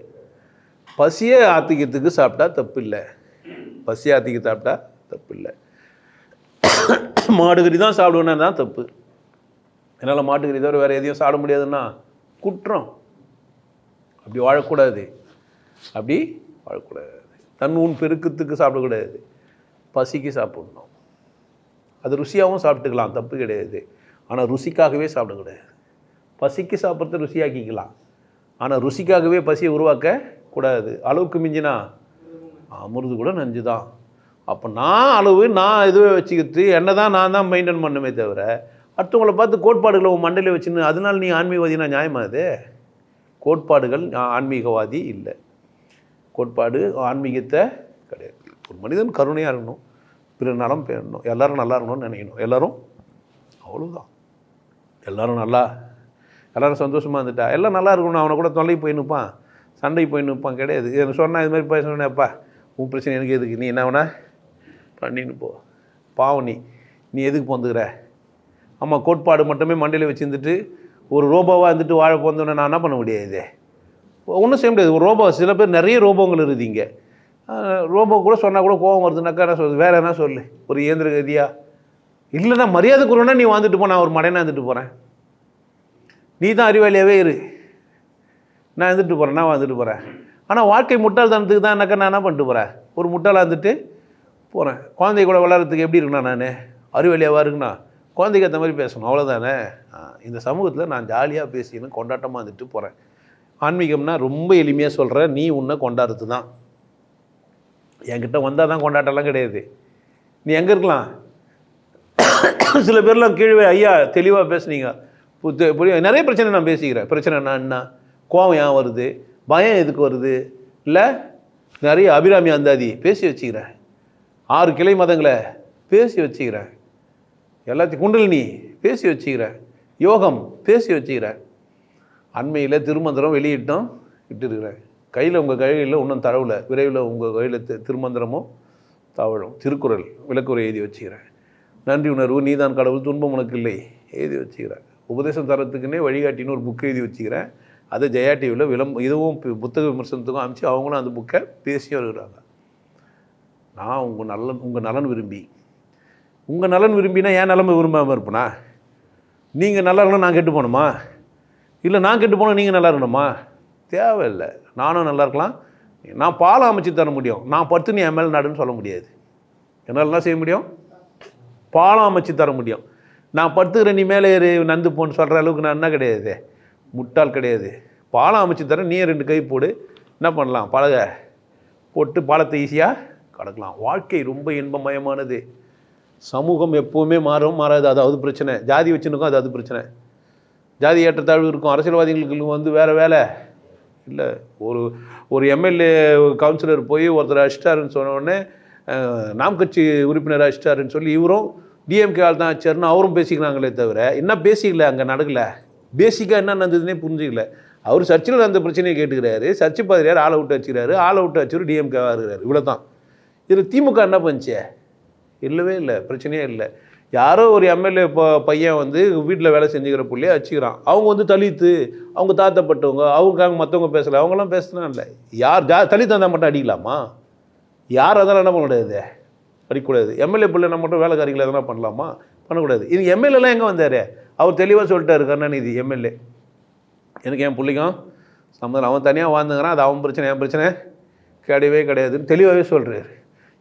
Speaker 1: பசியை ஆத்திக்கிறதுக்கு சாப்பிட்டா தப்பு இல்லை, பசியை ஆத்திக்க சாப்பிட்டா தப்பு இல்லை. மாடுகறி தான் சாப்பிடுவேன்னா தான் தப்பு. என்னால் மாட்டுக்கறி தவிர வேறு எதையும் சாப்பிட முடியாதுன்னா குற்றம். அப்படி வாழக்கூடாது, அப்படி வாழக்கூடாது. தன் உன் பெருக்கத்துக்கு சாப்பிடக்கூடாது, பசிக்கு சாப்பிடணும். அது ருசியாகவும் சாப்பிட்டுக்கலாம், தப்பு கிடையாது. ஆனால் ருசிக்காகவே சாப்பிடக்கூடாது. பசிக்கு சாப்பிட்றத ருசியாக்கிக்கலாம், ஆனால் ருசிக்காகவே பசியை உருவாக்கக்கூடாது. அளவுக்கு மிஞ்சினா அமிர்து கூட நஞ்சு தான். அப்போ நான் அளவு, நான் இதுவே வச்சுக்கிட்டு என்ன தான் நான் தான் மெயின்டைன் பண்ணுமே தவிர அடுத்தவங்களை பார்த்து கோட்பாடுகளை உன் மண்டையில் வச்சுன்னு அதனால் நீ ஆன்மீகவாதினா நியாயமா? அது கோட்பாடுகள் ஆன்மீகவாதி இல்லை. கோட்பாடு ஆன்மீகத்தை கிடையாது. ஒரு மனிதன் கருணையாக இருக்கணும், பிற நலம் பேணணும், எல்லோரும் நல்லா இருக்கணும்னு நினைக்கணும். எல்லோரும் அவ்வளோதான். எல்லோரும் சந்தோஷமாக இருந்துட்டா எல்லாம் நல்லா இருக்கணும். அவனை கூட தொல்லை போய் நிற்பான், சண்டை போய் நிற்பான் கிடையாது. எனக்கு சொன்னால் இது மாதிரி போய் சொன்னேன்ப்பா உன் பிரச்சனை எனக்கு எதுக்கு, நீ என்ன வேணா பண்ணின்னு போ. பாவம் நீ எதுக்கு போந்துக்கிற? ஆமாம், கோட்பாடு மட்டுமே மண்டையில் வச்சுருந்துட்டு ஒரு ரோபோவாக இருந்துட்டு வாழ போந்தோன்னே நான் என்ன பண்ண முடியாது, ஒன்றும் செய்ய முடியாது. ஒரு ரோபோ, சில பேர் நிறைய ரோபோங்கள் இருக்குது இங்கே. ரோபோ கூட சொன்னால் கூட கோபம் வருதுனாக்கா என்ன சொல்லுது, வேறு என்ன சொல்லு, ஒரு இயந்திர கதியா இல்லைன்னா மரியாதை குறைனா நீ வாழ்ந்துட்டு போ, நான் ஒரு மடைனா இருந்துட்டு போகிறேன். நீ தான் அறிவாளியாகவே இரு, நான் இருந்துட்டு போகிறேன், நான் வந்துட்டு போகிறேன். ஆனால் வாழ்க்கை முட்டாள்தனத்துக்கு தான் என்னக்கா நான் என்ன பண்ணிட்டு போகிறேன், ஒரு முட்டாளாக இருந்துட்டு போகிறேன். குழந்தை கூட வளர்கிறதுக்கு எப்படி இருக்குண்ணா, நான் அறிவாளியாவாக இருக்குண்ணா, குழந்தைக்கு ஏற்ற மாதிரி பேசணும், அவ்வளோதானே. இந்த சமூகத்தில் நான் ஜாலியாக பேசின்னு கொண்டாட்டமாக இருந்துட்டு போகிறேன். ஆன்மீகம்னா ரொம்ப எளிமையாக சொல்கிறேன், நீ உன்னை கொண்டாடுறது தான். என்கிட்ட வந்தால் தான் கொண்டாட்டம்லாம் கிடையாது. நீ எங்கே இருக்கலாம், சில பேர்லாம் கீழே ஐயா தெளிவாக பேசுனீங்க, நிறைய பிரச்சனை நான் பேசிக்கிறேன். பிரச்சனை என்ன, கோவம் ஏன் வருது, பயம் எதுக்கு வருது, இல்லை நிறைய அபிராமி அந்தாதி பேசி வச்சுக்கிறேன், 6 கிளை மதங்களை பேசி வச்சுக்கிறேன், எல்லாத்தையும் குண்டலினி பேசி வச்சுக்கிறேன், யோகம் பேசி வச்சுக்கிறேன், அண்மையில் திருமந்திரம் வெளியிட்டோம் விட்டுருக்கிறேன். கையில் உங்கள் கையில் இன்னும் தரவில், விரைவில் உங்கள் கையில் திருமந்திரமும் தவழும். திருக்குறள் விளக்குரை எழுதி வச்சுக்கிறேன். நன்றி உணர்வு, நீதான் கடவுள், துன்பம் உனக்கு இல்லை எழுதி வச்சுக்கிறேன். உபதேசம் தரத்துக்குன்னே வழிகாட்டின்னு ஒரு புக்கு எழுதி வச்சுக்கிறேன். அதை ஜெயா டிவியில் இதுவும் புத்தக விமர்சனத்துக்கும் அமைச்சு அவங்களும் அந்த புக்கை பேசி வருகிறாங்க. நான் உங்கள் நலன் விரும்பி, உங்கள் நலன் விரும்பினா ஏன் நிலமை விரும்பாமல் இருப்பேனா? நீங்கள் நல்லா இருக்கணும் நான் கெட்டு போகணுமா? இல்லை நான் கெட்டு போனால் நீங்கள் நல்லா இருக்கணுமா? தேவையில்லை. நானும் நல்லா இருக்கலாம். நான் பாலம் அமைச்சு தர முடியும், நான் படுத்து நீ எம்எல் நாடுன்னு சொல்ல முடியாது. என்னால் என்ன செய்ய முடியும், பாலம் அமைச்சு தர முடியும். நான் படுத்துக்கிற நீ மேலே ஏறி நந்து போன்னு சொல்கிற அளவுக்கு நான் என்ன கிடையாது, முட்டாள் கிடையாது. பாலம் அமைச்சு தரேன், நீ 2 கை போடு, என்ன பண்ணலாம், பழக போட்டு பாலத்தை ஈஸியாக கடக்கலாம். வாழ்க்கை ரொம்ப இன்பமயமானது. சமூகம் எப்போவுமே மாறாது, அதாவது பிரச்சனை. ஜாதி வச்சுருக்கோம், அது பிரச்சனை. ஜாதி ஏற்றத்தாழ்வு இருக்கும். அரசியல்வாதிகளுக்கு வந்து வேறு வேலை இல்லை. ஒரு எம்எல்ஏ கவுன்சிலர் போய் ஒருத்தர் அடிச்சிட்டாருன்னு சொன்னோடனே நாம் கட்சி உறுப்பினர் அடிச்சிட்டாருன்னு சொல்லி இவரும் டிஎம்கே ஆள் தான் அடிச்சாருன்னு அவரும் பேசிக்கிறாங்களே தவிர என்ன பேசிக்கல, அங்கே நடக்கலை. பேசிக்காக என்ன நடந்ததுன்னே புரிஞ்சிக்கல. அவர் சர்ச்சில் அந்த பிரச்சனையை கேட்டுக்கிறாரு, சர்ச்சு பாதிரியார் ஆளை விட்டு வச்சுக்கிறாரு, ஆளை விட்டு வச்சுரு டிஎம்கேவாக இருக்கிறாரு. இவ்வளோ தான். இதில் திமுக என்ன பண்ணிச்சே? இல்லவே இல்லை, பிரச்சனையே இல்லை. யாரோ ஒரு எம்எல்ஏ பையன் வந்து வீட்டில் வேலை செஞ்சுக்கிற பிள்ளையே வச்சுக்கிறான். அவங்க வந்து தலித்து, அவங்க தாத்தப்பட்டவங்க, அவங்க மற்றவங்க பேசலை, அவங்களாம் பேசுனா இல்லை. யார் தலித்து வந்தால் மட்டும் அடிக்கலாமா? யார் அதெல்லாம் என்ன பண்ண முடியாது, அடிக்கக்கூடாது. எம்எல்ஏ பிள்ளை நம்ம மட்டும் வேலைக்காரிகளை எதனா பண்ணலாமா? பண்ணக்கூடாது. இது எம்எல்ஏலாம் எங்கே வந்தார்? அவர் தெளிவாக சொல்லிட்டாரு கருணாநிதி எம்எல்ஏ, எனக்கு என் பிள்ளைக்கும் சம்மந்தம், அவன் தனியாக வாழ்ந்துங்கிறான், அது அவன் பிரச்சனை, என் பிரச்சனை கிடையவே கிடையாதுன்னு தெளிவாகவே சொல்கிறாரு.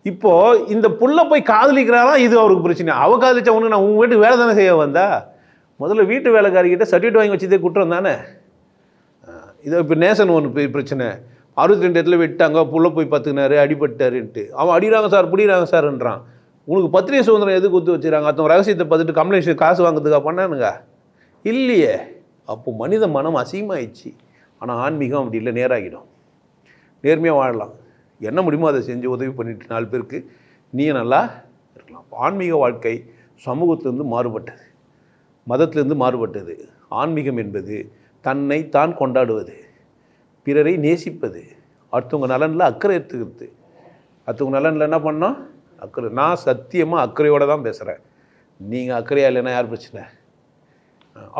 Speaker 1: இப்போது இந்த புள்ள போய் காதலிக்கிறாரா, இது அவருக்கு பிரச்சனை. அவள் காதலிச்சா ஒன்று, நான் உங்கள் வீட்டு வேலை தானே செய்ய வந்தா, முதல்ல வீட்டு வேலைக்காரிக்கிட்ட சர்டிஃபிகேட் வாங்கி வச்சதே குற்றம் தானே. இதை இப்போ நேசன் ஒன்று பிரச்சனை, 62 இடத்துல விட்டாங்க, புள்ள போய் பார்த்துக்கினாரு, அடிபட்டாருன்ட்டு. அவன் அடிக்கிறாங்க சார், பிடிக்கிறாங்க சார்ன்றான். உனக்கு பத்திரிகை சுதந்திரம் எது கொடுத்து வச்சுக்கிறாங்க? அத்தவங்க ரகசியத்தை பார்த்துட்டு கம்ப்ளைண்ட் காசு வாங்குறதுக்கா பண்ணானுங்க? இல்லையே. அப்போ மனித மனம் அசிங்கமாயிடுச்சு. ஆனால் ஆன்மீகம் அப்படி இல்லை, நேராகிடும். நேர்மையாக வாழலாம், என்ன முடியுமோ அதை செஞ்சு உதவி பண்ணிட்டு 4 பேருக்கு நீயும் நல்லா இருக்கலாம். ஆன்மீக வாழ்க்கை சமூகத்திலேருந்து மாறுபட்டது, மதத்திலேருந்து மாறுபட்டது. ஆன்மீகம் என்பது தன்னை தான் கொண்டாடுவது, பிறரை நேசிப்பது, அடுத்தவங்க நலனில் அக்கறை எடுத்துக்கிறது. அடுத்தவங்க நலனில் என்ன பண்ணோம்? அக்கறை. நான் சத்தியமாக அக்கறையோடு தான் பேசுகிறேன். நீங்கள் அக்கறையாக இல்லைன்னா யார் பிரச்சனை?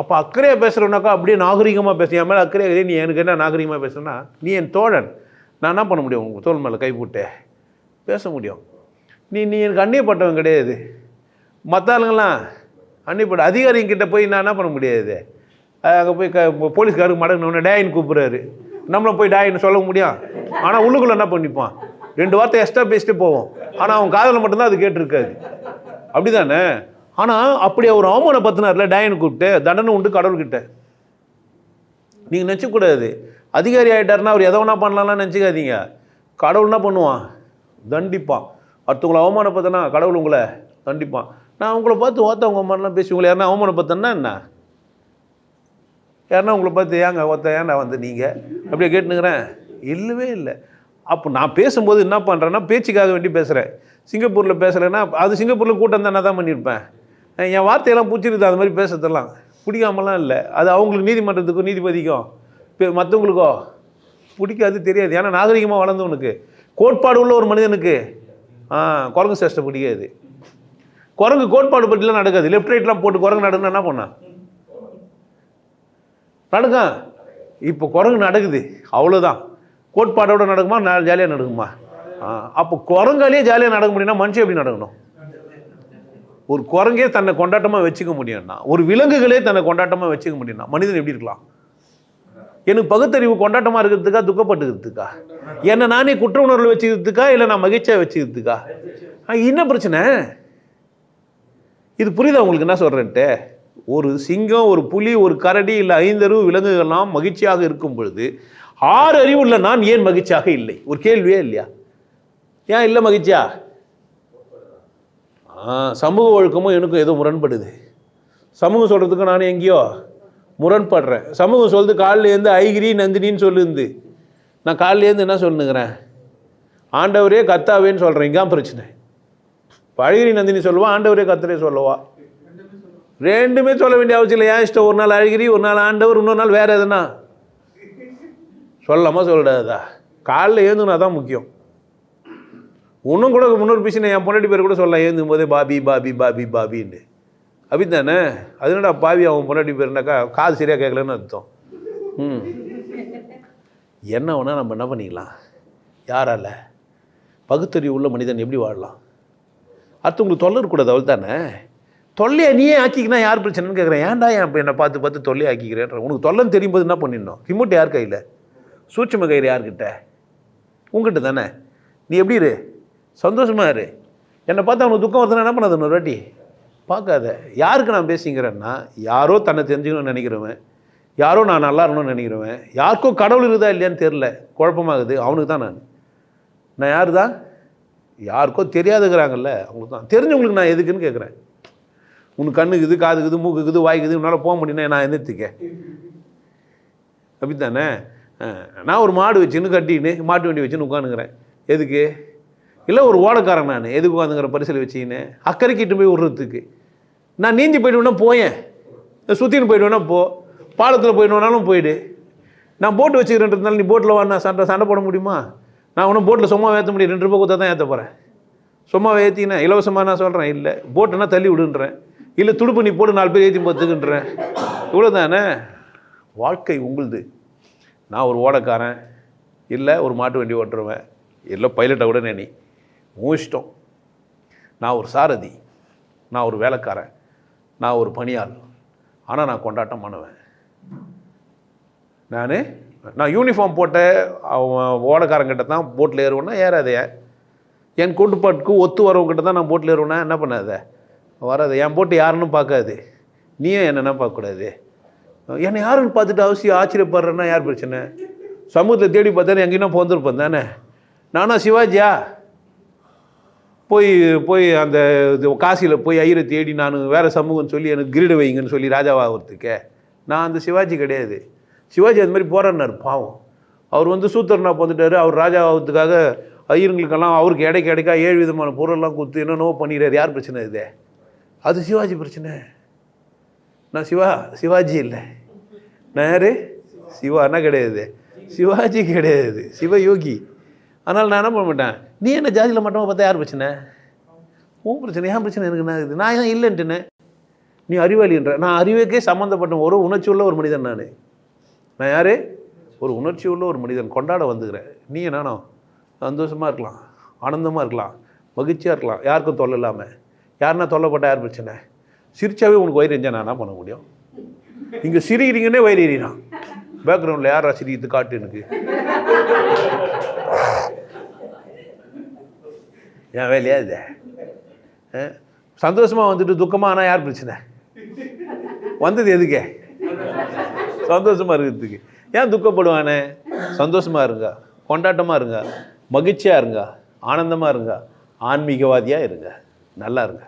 Speaker 1: அப்போ அக்கறையாக பேசுகிறோன்னாக்கா அப்படியே நாகரிகமாக பேசுகிறேன். என் மேலே அக்கறையாக நீ எனக்கு என்ன நாகரிகமாக பேசுனா, நீ என் தோழன், நான் என்ன பண்ண முடியும்? உங்கள் தோல் மேலே கை போட்டு பேச முடியும். நீ எனக்கு அந்நியப்பட்டவன் கிடையாது. மற்ற ஆளுங்களாம் அந்நியப்பட்ட அதிகாரிங்கிட்ட போய் நான் என்ன பண்ண முடியாது? அங்கே போய் போலீஸ்காருக்கு மடங்கினோடனே டேயின்னு கூப்பிட்றாரு, நம்மளும் போய் டேயின்னு சொல்ல முடியும்? ஆனால் உள்ளுக்குள்ளே என்ன பண்ணிப்பான்? 2 வார்த்தை எக்ஸ்ட்ரா பேசிட்டு போவோம். ஆனால் அவன் காதலில் மட்டும்தான் அது கேட்டிருக்காது. அப்படி தானே? ஆனால் அப்படி அவர் அவமானப்படுத்தினார்ல, டேயின்னு கூப்பிட்டு, தண்டனை உண்டு கடவுள்கிட்ட. நீங்கள் நினச்சக்கூடாது அதிகாரி ஆகிட்டாருன்னா அவர் எதை வேணா பண்ணலாம்லாம் நினச்சிக்காதீங்க. கடவுள் என்ன பண்ணுவான்? தண்டிப்பான். அடுத்தவங்களை அவமானப்படுத்தினா கடவுள் உங்களை தண்டிப்பான். நான் உங்களை பார்த்து ஒருத்தவங்க மாதிரிலாம் பேசி உங்களை யாருன்னா அவமானப்படுத்தேன்னா என்ன? யாருன்னா உங்களை பார்த்து ஏங்க ஏன்டா வந்து நீங்கள் அப்படியே கேட்டுனுங்கிறேன்? இல்லவே இல்லை. அப்போ நான் பேசும்போது என்ன பண்ணுறேன்னா, பேச்சுக்காக வேண்டி பேசுகிறேன். சிங்கப்பூரில் பேசுகிறேன்னா அது சிங்கப்பூரில் கூட்டம் தான், நான் தான் பண்ணியிருப்பேன். என் வார்த்தையெல்லாம் பிடிச்சிருது, அது மாதிரி பேசுறதெல்லாம் பிடிக்காமலாம் இல்லை. அது அவங்களுக்கு நீதிமன்றத்துக்கும் நீதிபதிக்கும் மற்றவங்களுக்கோ பிடிக்காது, தெரியாது. ஏன்னா நாகரிகமாக வளர்ந்தவனுக்கு, கோட்பாடு உள்ள ஒரு மனிதனுக்கு குரங்கு சேஷ்டை பிடிக்காது. குரங்கு கோட்பாடு பற்றிலாம் நடக்காது. லெஃப்ட் ரைட்லாம் போட்டு குரங்கு நடக்குன்னா என்ன பண்ணா நடக்கும்? இப்போ குரங்கு நடக்குது, அவ்வளோதான். கோட்பாடோடு நடக்குமா? ஜாலியாக நடக்குமா? அப்போ குரங்காலேயே ஜாலியாக நடக்க முடியும்னா மனுஷன் எப்படி நடக்கணும்? ஒரு குரங்கே தன்னை கொண்டாட்டமாக வச்சுக்க முடியும்னா, ஒரு விலங்குகளே தன்னை கொண்டாட்டமாக வச்சுக்க முடியும்னா, மனிதன் எப்படி இருக்கலாம்? எனக்கு பகுத்தறிவு கொண்டாட்டமாக இருக்கிறதுக்கா, துக்கப்பட்டுக்கிறதுக்கா? என்னை நானே குற்ற உணர்வு வச்சுக்கிறதுக்கா, இல்லை நான் மகிழ்ச்சியாக வச்சுக்கிறதுக்கா? என்ன பிரச்சனை? இது புரியுதா உங்களுக்கு என்ன சொல்கிறேன்ட்டு? ஒரு சிங்கம், ஒரு புலி, ஒரு கரடி, இல்லை 5 அறிவு விலங்குகள்லாம் மகிழ்ச்சியாக இருக்கும் பொழுது 6 அறிவு உள்ள நான் ஏன் மகிழ்ச்சியாக இல்லை? ஒரு கேள்வியே இல்லையா? ஏன் இல்லை மகிழ்ச்சியா? சமூக ஒழுக்கமும் எனக்கும் ஏதோ முரண்படுது. சமூகம் சொல்கிறதுக்கு நான் எங்கேயோ முரண்படுறேன். சமூகம் சொல்லுது காலிலேருந்து ஐகிரி நந்தினின்னு சொல்லுது. நான் காலிலேருந்து என்ன சொல்லுங்கிறேன்? ஆண்டவரே கத்தாவேன்னு சொல்கிறேன். இங்கே பிரச்சனை. அழகிரி நந்தினி சொல்லுவா, ஆண்டவரே கத்தரே சொல்லவா? ரெண்டுமே சொல்ல வேண்டிய அவசியம் இல்லை. ஏன் இஷ்டம்? ஒரு நாள் அழகிரி, ஒரு நாள் ஆண்டவர், இன்னொரு நாள் வேறு எதுனா சொல்லலாமா சொல்லக்கூடாதா? காலில் ஏந்துனா தான் முக்கியம். இன்னும் கூட முன்னொரு பிசினை என் பொண்டாட்டி பேர் கூட சொல்லலாம், ஏந்தும் போதே பாபி பாபி பாபி பாபின்னு. அப்படி தானே? அது என்னடா பாவி அவன் பொண்டாட்டி பேருனாக்கா காது சரியாக கேட்கலன்னு அர்த்தம். என்ன வேணா நம்ம என்ன பண்ணிக்கலாம்? யாரால? பகுத்தறிவு உள்ள மனிதன் எப்படி வாழலாம்? அடுத்தவங்களுக்கு தொல்லை இருக்கக்கூடாது, அவள் தானே? தொல்லையை நீயே ஆக்கிக்கினா யார் பிரச்சனைன்னு கேட்குறேன். ஏன்டா என்னை பார்த்து தொல்லையை ஆக்கிக்கிறேன்? உனக்கு தொல்லைன்னு தெரியும் போது என்ன பண்ணிடணும்? ரிமோட் யார் கையில்? சூட்சும கயிறு யார்கிட்ட? உங்ககிட்ட தானே. நீ எப்படி இரு, சந்தோஷமாக இரு. என்னை பார்த்து அவனுக்கு துக்கம் வருதுன்னா என்ன பண்ணாது? இன்னொரு வாட்டி பார்க்காத. யாருக்கு நான் பேசிங்கிறேன்னா, யாரோ தன்னை தெரிஞ்சுக்கணும்னு நினைக்கிறவன், யாரோ நான் நல்லா இருக்கணும்னு நினைக்கிறவன், யாருக்கோ கடவுள் இருக்குதா இல்லையான்னு தெரில, குழப்பமாகுது, அவனுக்கு தான் நான் யார் தான்? யாருக்கோ தெரியாதுங்கிறாங்கல்ல, அவங்களுக்கு தான். தெரிஞ்சவங்களுக்கு நான் எதுக்குன்னு கேட்குறேன். உனக்கு கண்ணுக்குது, காதுக்குது, மூக்குக்குது, வாய்க்குது, உன்னால் போக முடியும்னா நான் எந்திரிக்க அப்படி தானே? நான் ஒரு மாடு வச்சுன்னு கட்டின்னு மாட்டு வண்டி வச்சுன்னு உட்காந்துக்கிறேன். எதுக்கு? இல்லை ஒரு ஓடக்காரன் நான் எதுக்கு உட்காந்துங்கிற பரிசல் வச்சிக்கின்னு அக்கறைக்கிட்டு போய் விட்றதுக்கு. நான் நீந்தி போய்டுவேன்னா போயேன், சுற்றின்னு போய்டுவேன்னா போ, பாலத்தில் போய்டுவேனாலும் போயிடு. நான் போட்டு வச்சுக்கிறேன்றதுனால நீ போட்டில் வாண்ணா சண்டை போட முடியுமா? நான் ஒன்றும் போட்டில் சும்மா ஏற்ற முடியும், 2 ரூபா கொடுத்தா தான் ஏற்ற போகிறேன். சும்மா ஏற்றினா இலவசமாக நான் சொல்கிறேன். இல்லை போட்டுன்னா தள்ளி விடுன்றேன், இல்லை துடுப்பு நீ போட்டு 4 பேர் ஏற்றி போத்துக்குன்றேன். இவ்வளோ தானே வாழ்க்கை உங்களுது. நான் ஒரு ஓடக்காரன், இல்லை ஒரு மாட்டு வண்டி ஓட்டுருவேன், இல்லை பைலட்டை கூட நினை, உன் இஷ்டம். நான் ஒரு சாரதி, நான் ஒரு வேலைக்காரன், நான் ஒரு பணியாள். ஆனால் நான் கொண்டாட்டமானவன். நான் யூனிஃபார்ம் போட்ட அவன் ஓடக்காரங்கிட்ட தான் போட்டில் ஏறுவேன்னா ஏறாதே. என் கூட்டுப்பாட்டுக்கு ஒத்து வரவங்கிட்ட தான் நான் போட்டில் ஏறுவேன்னா என்ன பண்ணாத வராது. என் போட்டு யாருன்னு பார்க்காது, நீயும் என்னென்ன பார்க்கக்கூடாது. என்னை யாருன்னு பார்த்துட்டு அவசியம் ஆச்சரியப்படுறேன்னா யார் பிரச்சனை? சமூகத்தில் தேடி பார்த்தானே எங்கேனா போந்திருப்பேன் தானே. நானா சிவாஜியா போய் போய் அந்த காசியில் போய் ஐயரை தேடி நான் வேறு சமூகம்னு சொல்லி எனக்கு கிரீடு வைங்கன்னு சொல்லி ராஜாவாகிறதுக்கே? நான் அந்த சிவாஜி கிடையாது. சிவாஜி அது மாதிரி போராடினார் பாவம். அவர் சூத்திரனா வந்துட்டார். அவர் ராஜா ஆகிறதுக்காக ஐயருங்களுக்கெல்லாம் அவருக்கு இடைக்கா 7 விதமான பொருளெல்லாம் கொடுத்து என்னென்னோ பண்ணிடுறாரு. யார் பிரச்சனை இது? அது சிவாஜி பிரச்சனை. நான் சிவாஜி இல்லை. நான் யார்? சிவானா கிடையாது, சிவாஜி கிடையாது, சிவயோகி. அதனால் நான் என்ன பண்ண மாட்டேன். நீ என்ன ஜாதியில் மட்டும் பார்த்தா யார் பிரச்சனை? உன் பிரச்சனை. ஏன் பிரச்சனை எனக்கு என்ன இருக்குது? நான் ஏன் இல்லைன்ட்டுன்னு நீ அறிவாளின்ற. நான் அறிவுக்கே சம்மந்தப்பட்ட ஒரு உணர்ச்சி உள்ள ஒரு மனிதன். நான் யார்? ஒரு உணர்ச்சி உள்ள ஒரு மனிதன். கொண்டாட வந்துக்கிறேன். நீ நானோ சந்தோஷமாக இருக்கலாம், ஆனந்தமாக இருக்கலாம், மகிழ்ச்சியாக இருக்கலாம், யாருக்கும் தொல்லை இல்லாமல். யாருன்னா தொல்லைப்பட்டால் யார் பிரச்சனை? சிரிச்சாவே உனக்கு வயிறு எரிஞ்சா நான் என்ன பண்ண முடியும்? இங்கே சிரிக்கிறீங்கன்னே வயிறு எறினான். பேக்ரவுண்டில் யாரா சிரிக்கிறது காட்டு எனக்கு. என் வேலையா இது? சந்தோஷமாக வந்துட்டு துக்கமாக ஆனால் யார் பிரச்சனை? வந்தது எதுக்கே? சந்தோஷமாக இருக்கிறதுக்கு. ஏன் துக்கப்படுவானே? சந்தோஷமாக இருங்க, கொண்டாட்டமாக இருங்க, மகிழ்ச்சியாக இருங்க, ஆனந்தமாக இருங்க, ஆன்மீகவாதியாக இருங்க, நல்லா இருங்க.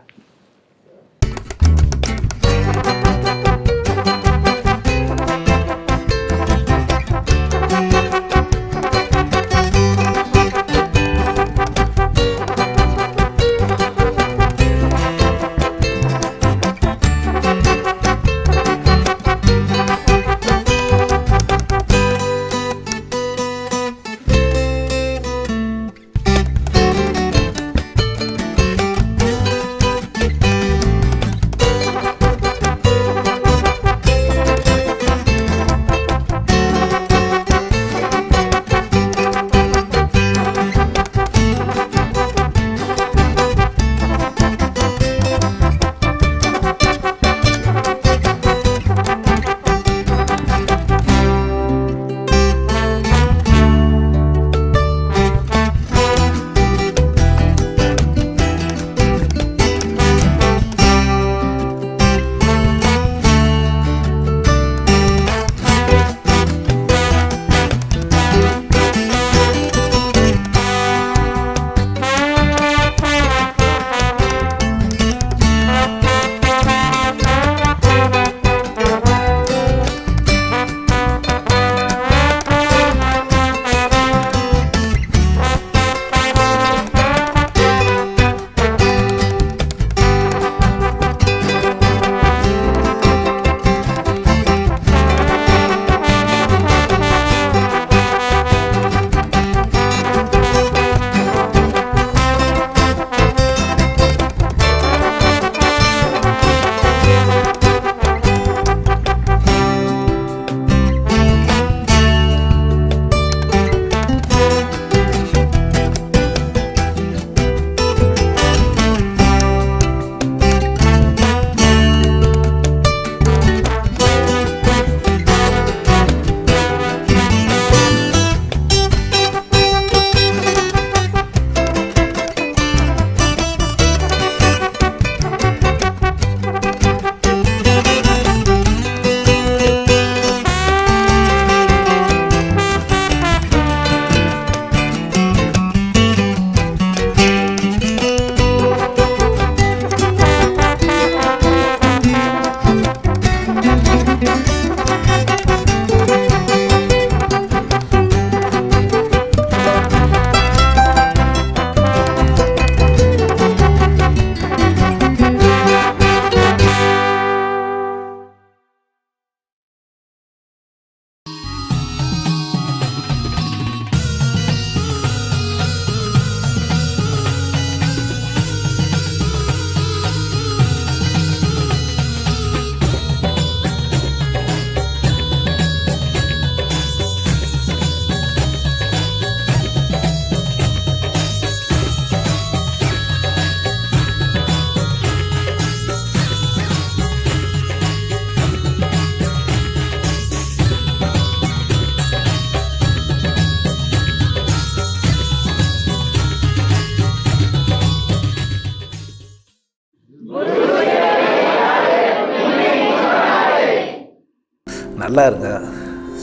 Speaker 1: நல்லா இருங்க,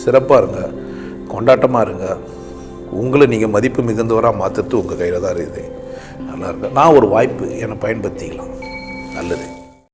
Speaker 1: சிறப்பாக இருங்க, கொண்டாட்டமாக இருங்க. உங்களை நீங்கள் மதிப்பு மிகுந்தவராக மாற்றுறது உங்கள் கையில் தான் இருக்குது. நல்லா இருங்க. நான் ஒரு வாய்ப்பு என்னை பயன்படுத்திக்கலாம். நல்லது.